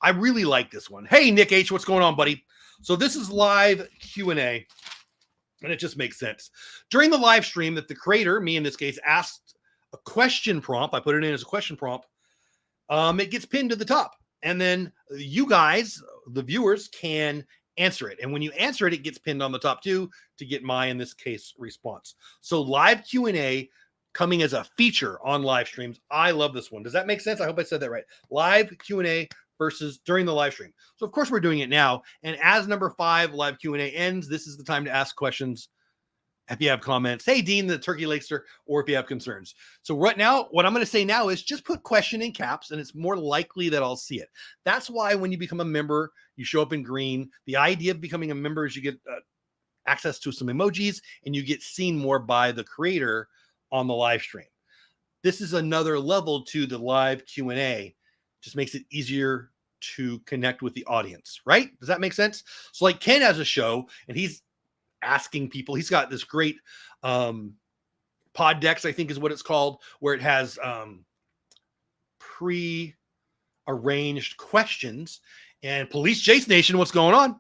I really like this one. Hey, Nick H, what's going on, buddy? So this is live Q&A, and it just makes sense. During the live stream that the creator, me in this case, asked a question prompt. I put it in as a question prompt. It gets pinned to the top. And then you guys, the viewers, can answer it. And when you answer it, it gets pinned on the top too to get my, in this case, response. So live Q&A coming as a feature on live streams. I love this one. Does that make sense? I hope I said that right. Live Q&A versus during the live stream. So of course we're doing it now. And as number 5 live Q&A ends, this is the time to ask questions. If you have comments, hey, Dean, the turkey laker, or if you have concerns. So right now, what I'm going to say now is just put question in caps, and it's more likely that I'll see it. That's why when you become a member, you show up in green. The idea of becoming a member is you get access to some emojis, and you get seen more by the creator on the live stream. This is another level to the live Q&A. Just makes it easier to connect with the audience, right? Does that make sense? So like Ken has a show, and he's asking people. He's got this great pod decks, I think is what it's called, where it has pre-arranged questions. And Police Chase Nation, what's going on?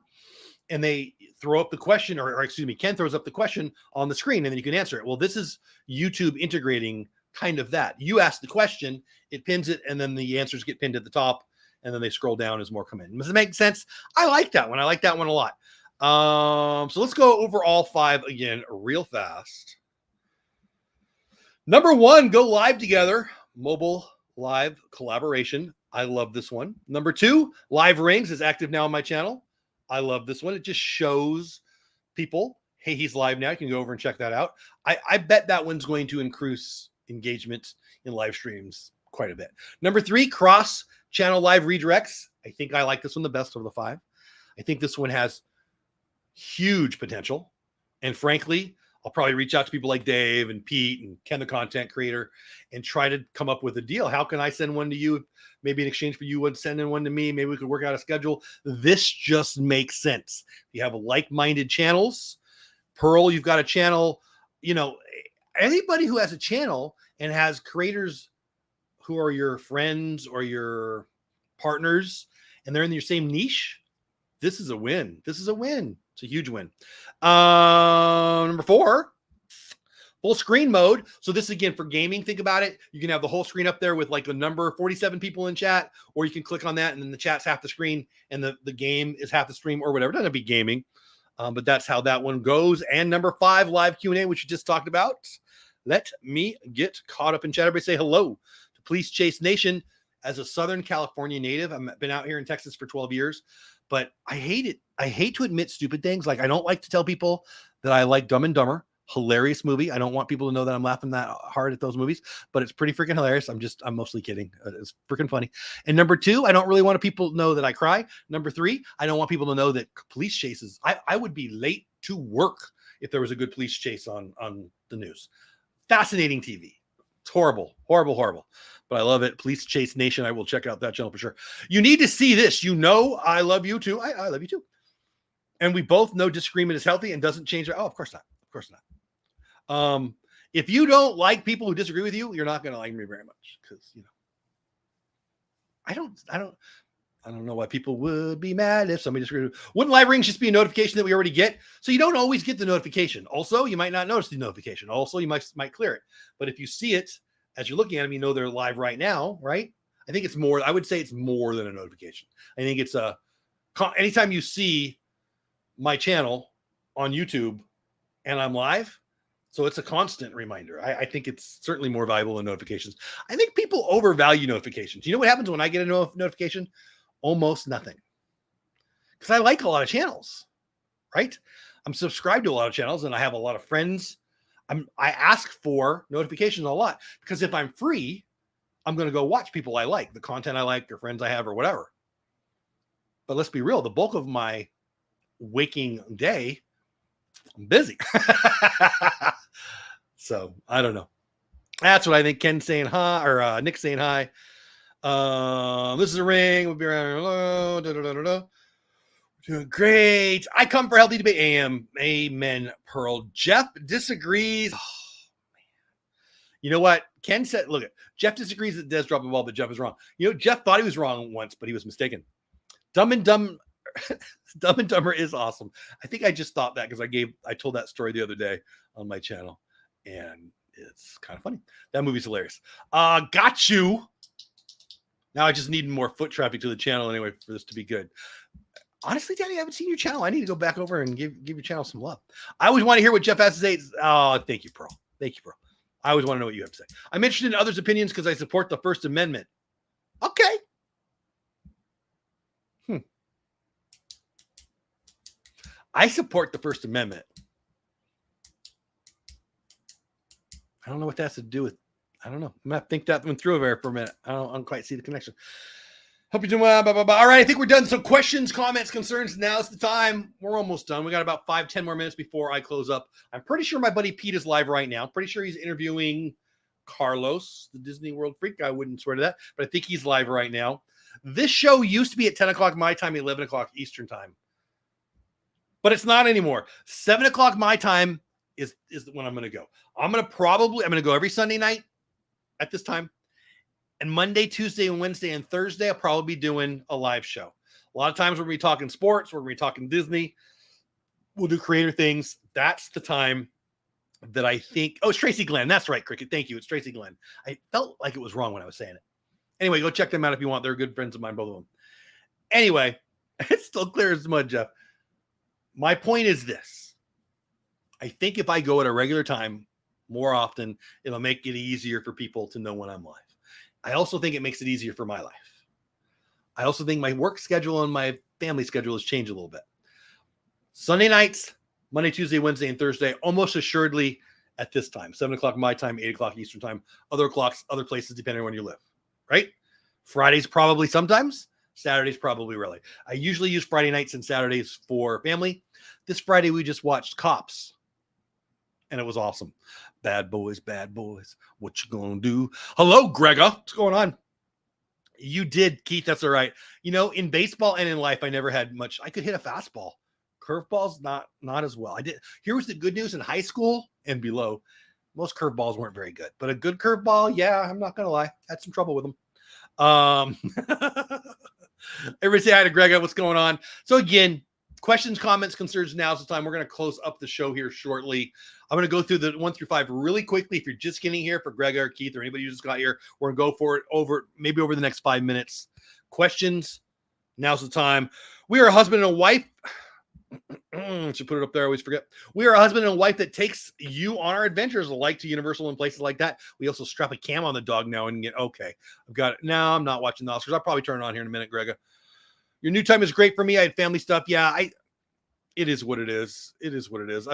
And they throw up the question, or excuse me, Ken throws up the question on the screen, and then you can answer it. Well, this is YouTube integrating kind of that. You ask the question, it pins it, and then the answers get pinned at the top, and then they scroll down as more come in. Does it make sense? I like that one. I like that one a lot. So let's go over all 5 again real fast. Number 1, go live together. Mobile live collaboration. I love this one. Number 2, live rings is active now on my channel. I love this one. It just shows people, hey, he's live now. You can go over and check that out. I bet that one's going to increase engagement in live streams quite a bit. Number 3, cross channel live redirects. I think I like this one the best of the 5. I think this one has huge potential. And frankly, I'll probably reach out to people like Dave and Pete and Ken, the content creator, and try to come up with a deal. How can I send one to you? Maybe in exchange for you sending one to me. Maybe we could work out a schedule. This just makes sense. You have like-minded channels. Pearl, you've got a channel. You know, anybody who has a channel and has creators who are your friends or your partners, and they're in your same niche, this is a win. This is a win. It's a huge win. Number 4, full screen mode. So this again for gaming, think about it. You can have the whole screen up there with like a number 47 people in chat, or you can click on that and then the chat's half the screen and the game is half the stream or whatever. It doesn't be gaming, but that's how that one goes. And number 5, live Q&A, which you just talked about. Let me get caught up in chat. Everybody say hello to Police Chase Nation. As a Southern California native, I've been out here in Texas for 12 years. But I hate it. I hate to admit stupid things. Like I don't like to tell people that I like Dumb and Dumber. Hilarious movie. I don't want people to know that I'm laughing that hard at those movies, but it's pretty freaking hilarious. I'm mostly kidding. It's freaking funny. And number 2, I don't really want people to know that I cry. Number 3, I don't want people to know that police chases. I would be late to work if there was a good police chase on the news. Fascinating TV. It's horrible, horrible, horrible. But I love it. Police Chase Nation. I will check out that channel for sure. You need to see this. You know I love you too. I love you too. And we both know disagreement is healthy and doesn't change. Oh, of course not. Of course not. If you don't like people who disagree with you, you're not going to like me very much. Because, you know, I don't know why people would be mad if somebody disagrees. Wouldn't live rings just be a notification that we already get? So you don't always get the notification. Also, you might not notice the notification. Also, you might clear it. But if you see it, as you're looking at them, you know they're live right now, right? I think it's more, I would say it's more than a notification. I think it's anytime you see my channel on YouTube and I'm live, so it's a constant reminder. I think it's certainly more valuable than notifications. I think people overvalue notifications. You know what happens when I get a notification? Almost nothing. Because I like a lot of channels, right? I'm subscribed to a lot of channels and I have a lot of friends. I ask for notifications a lot because if I'm free, I'm going to go watch people I like, the content I like, or friends I have, or whatever. But let's be real. The bulk of my waking day, I'm busy. So I don't know. That's what I think. Ken saying hi, or Nick saying hi. This is a ring. We'll be around. Doing great. I come for healthy debate. Amen, Pearl. Jeff disagrees. You know what? Ken said, look, Jeff disagrees that Des dropped the ball, but Jeff is wrong. You know, Jeff thought he was wrong once, but he was mistaken. Dumb and Dumber is awesome. I think I just thought that because I told that story the other day on my channel, and it's kind of funny. That movie's hilarious. Got you. Now I just need more foot traffic to the channel anyway for this to be good. Honestly, Daddy, I haven't seen your channel. I need to go back over and give your channel some love. I always want to hear what Jeff has to say. Oh, thank you, Pearl. Thank you, Pearl. I always want to know what you have to say. I'm interested in others' opinions because I support the First Amendment. Okay. I support the First Amendment. I don't know what that has to do with. I don't know. I'm going to think that one through there for a minute. I don't quite see the connection. Hope you're doing well. Blah, blah, blah. All right. I think we're done. So questions, comments, concerns. Now's the time. We're almost done. We got about 5-10 more minutes before I close up. I'm pretty sure my buddy Pete is live right now. Pretty sure he's interviewing Carlos, the Disney World freak. I wouldn't swear to that, but I think he's live right now. This show used to be at 10 o'clock my time, 11 o'clock Eastern time, but it's not anymore. 7 o'clock my time is when I'm going to go. I'm going to go every Sunday night at this time. And Monday, Tuesday, and Wednesday, and Thursday, I'll probably be doing a live show. A lot of times we're going to be talking sports. We're going to be talking Disney. We'll do creator things. That's the time that I think. Oh, it's Tracy Glenn. That's right, Cricket. Thank you. It's Tracy Glenn. I felt like it was wrong when I was saying it. Anyway, go check them out if you want. They're good friends of mine, both of them. Anyway, it's still clear as mud, Jeff. My point is this. I think if I go at a regular time more often, it'll make it easier for people to know when I'm live. I also think it makes it easier for my life. I also think my work schedule and my family schedule has changed a little bit. Sunday nights, Monday, Tuesday, Wednesday, and Thursday, almost assuredly at this time, 7 o'clock my time, 8 o'clock Eastern time, other clocks, other places, depending on where you live, right? Fridays, probably sometimes. Saturdays, probably rarely. I usually use Friday nights and Saturdays for family. This Friday, we just watched Cops, and it was awesome. Bad boys, what you gonna do? Hello, Gregor. What's going on? You did, Keith. That's all right. You know, in baseball and in life, I never had much. I could hit a fastball. Curveballs, not as well. I did. Here was the good news in high school and below. Most curveballs weren't very good, but a good curveball, yeah, I'm not gonna lie, had some trouble with them. Everybody say hi to Gregor. What's going on? So again, questions, comments, concerns. Now's the time. We're going to close up the show here shortly. I'm going to go through the 1 through 5 really quickly. If you're just getting here, for Gregor or Keith or anybody who just got here, we're going to go for it over the next 5 minutes. Questions. Now's the time. We are a husband and a wife. Should put it up there. I always forget. We are a husband and a wife that takes you on our adventures, like to Universal and places like that. We also strap a cam on the dog now and get okay. I've got it. No, I'm not watching the Oscars. I'll probably turn it on here in a minute, Gregor. Your new time is great for me. I had family stuff. Yeah, it is what it is. It is what it is.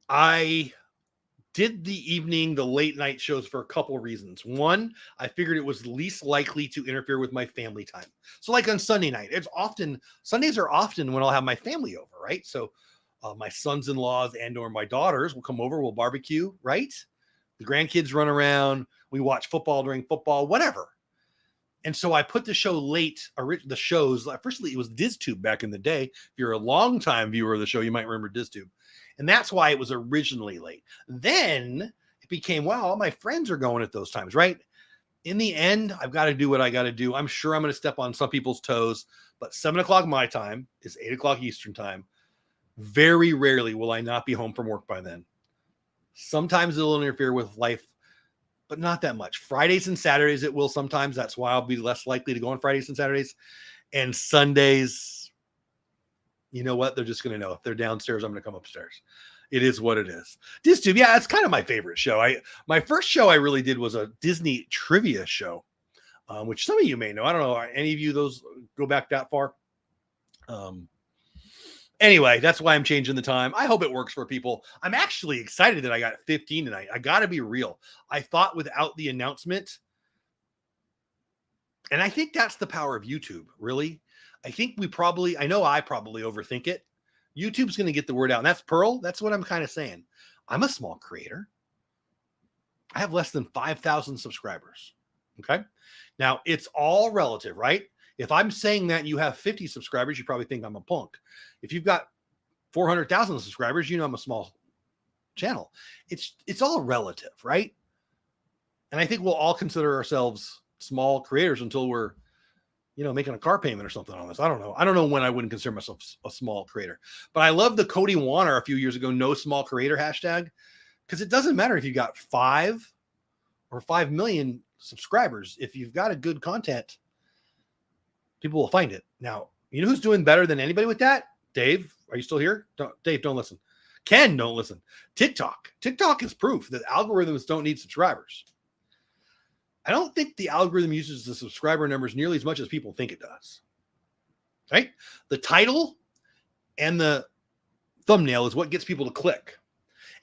I did the late night shows for a couple of reasons. One, I figured it was least likely to interfere with my family time. So like on Sunday night, Sundays are often when I'll have my family over, right? So my sons-in-laws and or my daughters will come over, we'll barbecue, right? The grandkids run around, we watch football during football, whatever. And so I put the show late, the shows, firstly, it was DizTube back in the day. If you're a longtime viewer of the show, you might remember DizTube. And that's why it was originally late. Then it became, well, all my friends are going at those times, right? In the end, I've got to do what I got to do. I'm sure I'm going to step on some people's toes, but 7 o'clock my time is 8 o'clock Eastern time. Very rarely will I not be home from work by then. Sometimes it'll interfere with life, but not that much. Fridays and Saturdays it will sometimes. That's why I'll be less likely to go on Fridays and Saturdays. And Sundays, you know what? They're just going to know. If they're downstairs, I'm going to come upstairs. It is what it is. DizTube, yeah, it's kind of my favorite show. My first show I really did was a Disney trivia show, which some of you may know. I don't know. Are any of you those go back that far? Anyway, that's why I'm changing the time. I hope it works for people. I'm actually excited that I got 15 tonight. I got to be real. I thought without the announcement, and I think that's the power of YouTube, really. I think I probably overthink it. YouTube's going to get the word out. And that's Pearl. That's what I'm kind of saying. I'm a small creator. I have less than 5,000 subscribers. Okay. Now it's all relative, right? If I'm saying that you have 50 subscribers, you probably think I'm a punk. If you've got 400,000 subscribers, you know I'm a small channel. It's all relative, right? And I think we'll all consider ourselves small creators until we're, making a car payment or something on this. I don't know. I don't know when I wouldn't consider myself a small creator. But I love the Cody Warner a few years ago, no small creator hashtag, because it doesn't matter if you got 5 or 5 million subscribers. If you've got a good content, people will find it. Now, you know who's doing better than anybody with that? Dave, are you still here? Dave, don't listen. Ken, don't listen. TikTok. TikTok is proof that algorithms don't need subscribers. I don't think the algorithm uses the subscriber numbers nearly as much as people think it does. Right? The title and the thumbnail is what gets people to click.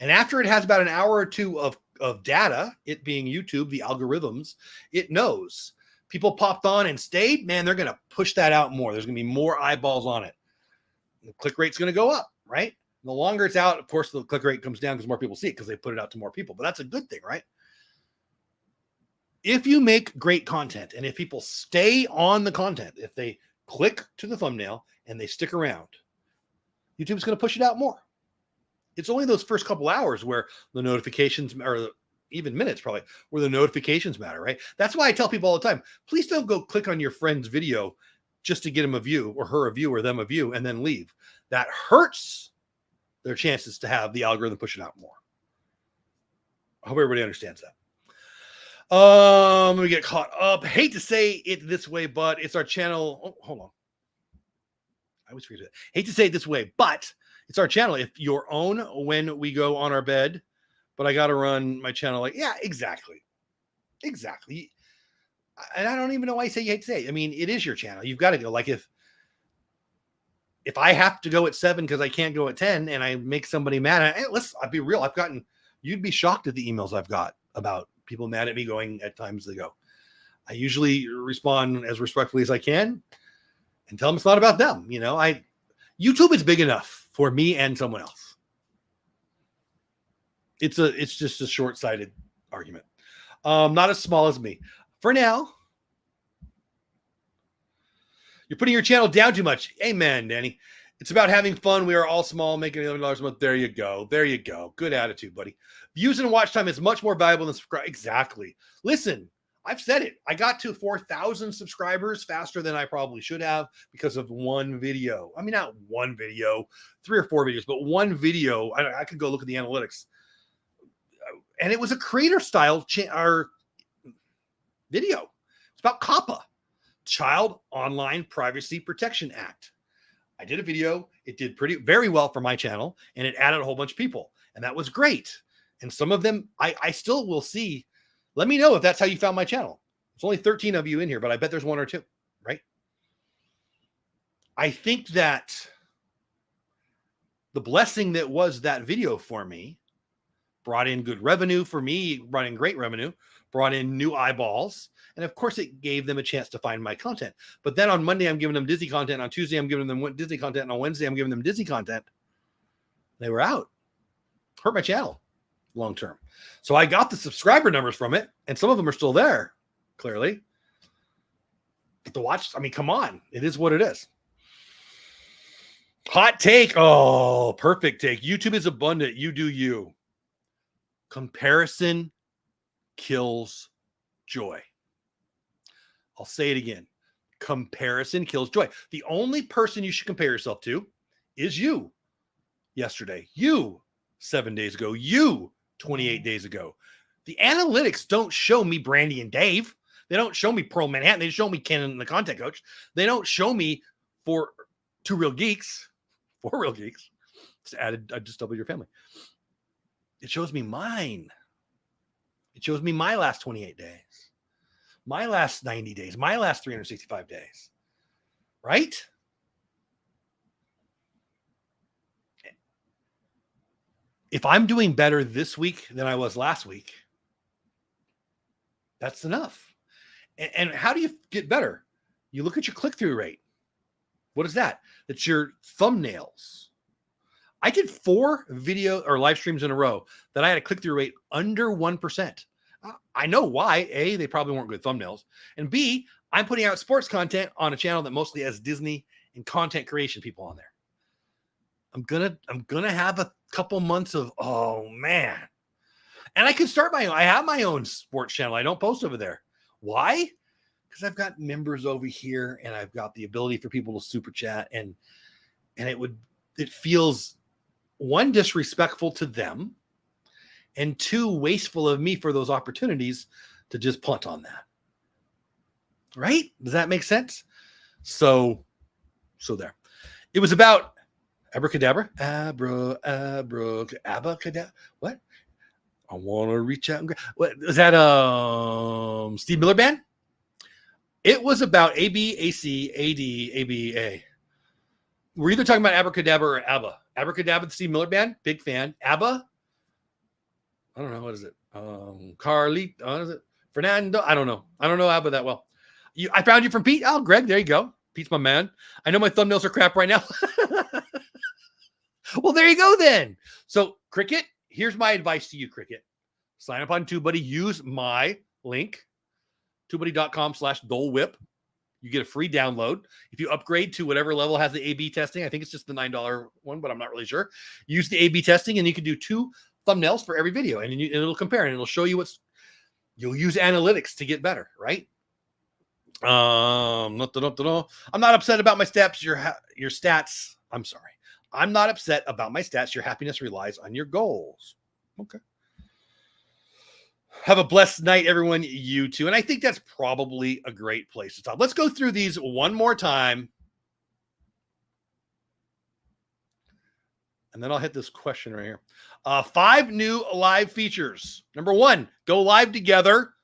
And after it has about an hour or two of data, it being YouTube, the algorithms, it knows. People popped on and stayed, man, they're going to push that out more. There's going to be more eyeballs on it. The click rate's going to go up, right? The longer it's out, of course, the click rate comes down because more people see it because they put it out to more people. But that's a good thing, right? If you make great content and if people stay on the content, if they click to the thumbnail and they stick around, YouTube's going to push it out more. It's only those first couple hours where the notifications, or even minutes probably, where the notifications matter, right? That's why I tell people all the time, please don't go click on your friend's video just to get him a view or her a view or them a view and then leave. That hurts their chances to have the algorithm push it out more. I hope everybody understands that. Let me get caught up. Hate to say it this way, but it's our channel. Oh, hold on. I always forget it. Hate to say it this way, but it's our channel. If your own when we go on our bed, but I got to run my channel. Like, yeah, exactly. Exactly. And I don't even know why you say you hate to say it. I mean, it is your channel. You've got to go. Like if I have to go at 7 because I can't go at 10 and I make somebody mad, I'll be real. You'd be shocked at the emails I've got about people mad at me going at times they go. I usually respond as respectfully as I can and tell them it's not about them. YouTube is big enough for me and someone else. It's just a short-sighted argument. Not as small as me. For now, you're putting your channel down too much. Amen, Danny. It's about having fun. We are all small, making $11 a month. There you go. There you go. Good attitude, buddy. Views and watch time is much more valuable than subscribe. Exactly. Listen, I've said it. I got to 4,000 subscribers faster than I probably should have because of one video. I mean, not one video, 3 or 4 videos, but one video. I could go look at the analytics. And it was a creator style video. It's about COPPA, Child Online Privacy Protection Act. I did a video. It did very well for my channel, and it added a whole bunch of people, and that was great. And some of them, I still will see. Let me know if that's how you found my channel. There's only 13 of you in here, but I bet there's 1 or 2, right? I think that the blessing that was that video for me brought in good revenue for me, brought in great revenue, brought in new eyeballs. And of course, it gave them a chance to find my content. But then on Monday, I'm giving them Disney content. On Tuesday, I'm giving them Disney content. And on Wednesday, I'm giving them Disney content. They were out. Hurt my channel long term. So I got the subscriber numbers from it. And some of them are still there, clearly. But the watch, I mean, come on. It is what it is. Hot take. Oh, perfect take. YouTube is abundant. You do you. Comparison kills joy. I'll say it again. Comparison kills joy. The only person you should compare yourself to is you. Yesterday, you 7 days ago, you 28 days ago. The analytics don't show me Brandy and Dave. They don't show me Pearl Manhattan. They show me Ken and the content coach. They don't show me for 2 real geeks, 4 real geeks. I just doubled your family. It shows me mine. It shows me my last 28 days. My last 90 days, my last 365 days, right? If I'm doing better this week than I was last week, that's enough. And how do you get better? You look at your click-through rate. What is that? That's your thumbnails. I did 4 video or live streams in a row that I had a click-through rate under 1%. I know why. A, they probably weren't good thumbnails. And B, I'm putting out sports content on a channel that mostly has Disney and content creation people on there. I'm gonna have a couple months of, oh man. And I could start my own. I have my own sports channel. I don't post over there. Why? Because I've got members over here and I've got the ability for people to super chat, and it feels, one, disrespectful to them, and two, wasteful of me for those opportunities to just punt on that. Right? Does that make sense? So there. It was about abracadabra. Abracadabra. What? I want to reach out and what is that? Steve Miller Band? It was about AB, AC, AD, ABA. We're either talking about abracadabra or ABBA. Abracadabra, the Steve Miller Band, big fan. ABBA, I don't know, what is it? Carlito, what is it? Fernando, I don't know ABBA that well. I found you from Pete. Oh, Greg, there you go. Pete's my man. I know my thumbnails are crap right now. Well, there you go then. So, Cricket, here's my advice to you, Cricket. Sign up on TubeBuddy. Use my link, TubeBuddy.com/Dole Whip. You get a free download. If you upgrade to whatever level has the A/B testing, I think it's just the $9 one, but I'm not really sure. Use the A/B testing, and you can do 2 thumbnails for every video, and it'll compare, and it'll show you you'll use analytics to get better, right? I'm not upset about my stats. Your stats. I'm sorry. I'm not upset about my stats. Your happiness relies on your goals. Okay. Have a blessed night, everyone. You too. And I think that's probably a great place to stop. Let's go through these one more time. And then I'll hit this question right here. 5 new live features. Number 1, go live together.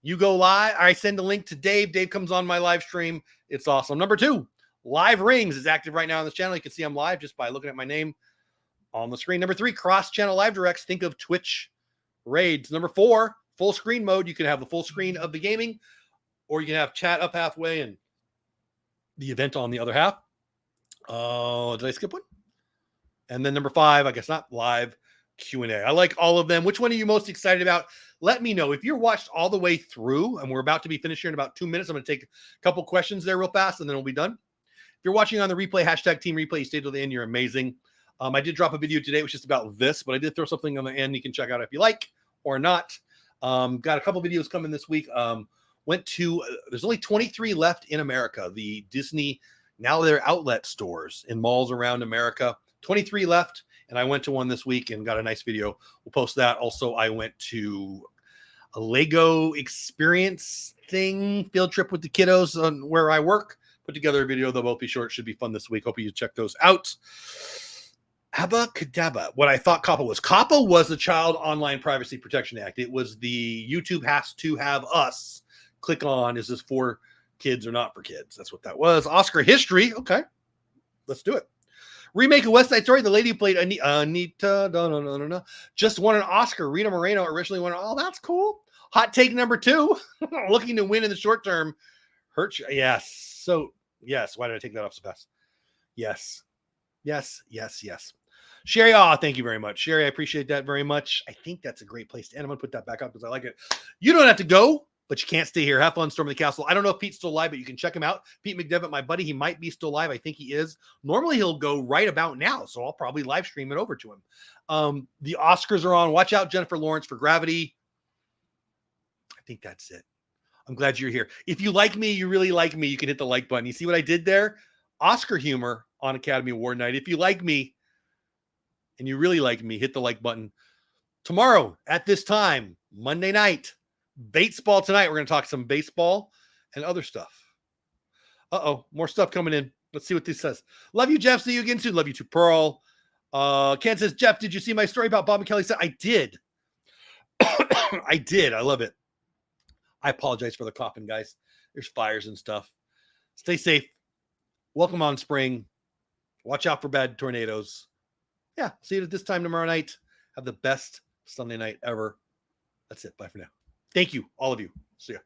You go live. I send a link to Dave. Dave comes on my live stream. It's awesome. Number 2, live rings is active right now on this channel. You can see I'm live just by looking at my name on the screen. Number 3, cross-channel live directs. Think of Twitch raids. Number 4, full screen mode. You can have the full screen of the gaming, or you can have chat up halfway and the event on the other half. Did I skip one? And then number 5, I guess not, live Q&A. I like all of them. Which one are you most excited about? Let me know. If you're watched all the way through, and we're about to be finished here in about 2 minutes, I'm going to take a couple questions there real fast, and then we'll be done. If you're watching on the replay, hashtag Team Replay, you stayed till the end, you're amazing. I did drop a video today, which is about this, but I did throw something on the end you can check out if you like or not. Got a couple videos coming this week. There's only 23 left in America. The Disney, now they're outlet stores in malls around America. 23 left, and I went to one this week and got a nice video. We'll post that. Also, I went to a Lego experience thing, field trip with the kiddos on where I work. Put together a video. They'll both be short. Should be fun this week. Hope you check those out. Abacadabra. What I thought COPPA was. COPPA was the Child Online Privacy Protection Act. It was the YouTube has to have us click on, is this for kids or not for kids? That's what that was. Oscar history. Okay, let's do it. Remake of West Side Story. The lady who played Anita just won an Oscar. Rita Moreno originally won. Oh, that's cool. Hot take number 2. Looking to win in the short term. Yes. So, yes. Why did I take that off so fast? Yes. Sherry, thank you very much. Sherry, I appreciate that very much. I think that's a great place to end. I'm going to put that back up because I like it. You don't have to go, but you can't stay here. Have fun storming the castle. I don't know if Pete's still live, but you can check him out. Pete McDevitt, my buddy, he might be still live. I think he is. Normally, he'll go right about now, so I'll probably live stream it over to him. The Oscars are on. Watch out, Jennifer Lawrence, for Gravity. I think that's it. I'm glad you're here. If you like me, you really like me, you can hit the like button. You see what I did there? Oscar humor on Academy Award night. If you like me and you really like me, hit the like button. Tomorrow at this time, Monday night, baseball tonight. We're going to talk some baseball and other stuff. More stuff coming in. Let's see what this says. Love you, Jeff. See you again soon. Love you too, Pearl. Ken says, Jeff, did you see my story about Bob and Kelly? I did. I did. I love it. I apologize for the coughing, guys. There's fires and stuff. Stay safe. Welcome on spring. Watch out for bad tornadoes. Yeah, see you at this time tomorrow night. Have the best Sunday night ever. That's it. Bye for now. Thank you, all of you. See ya.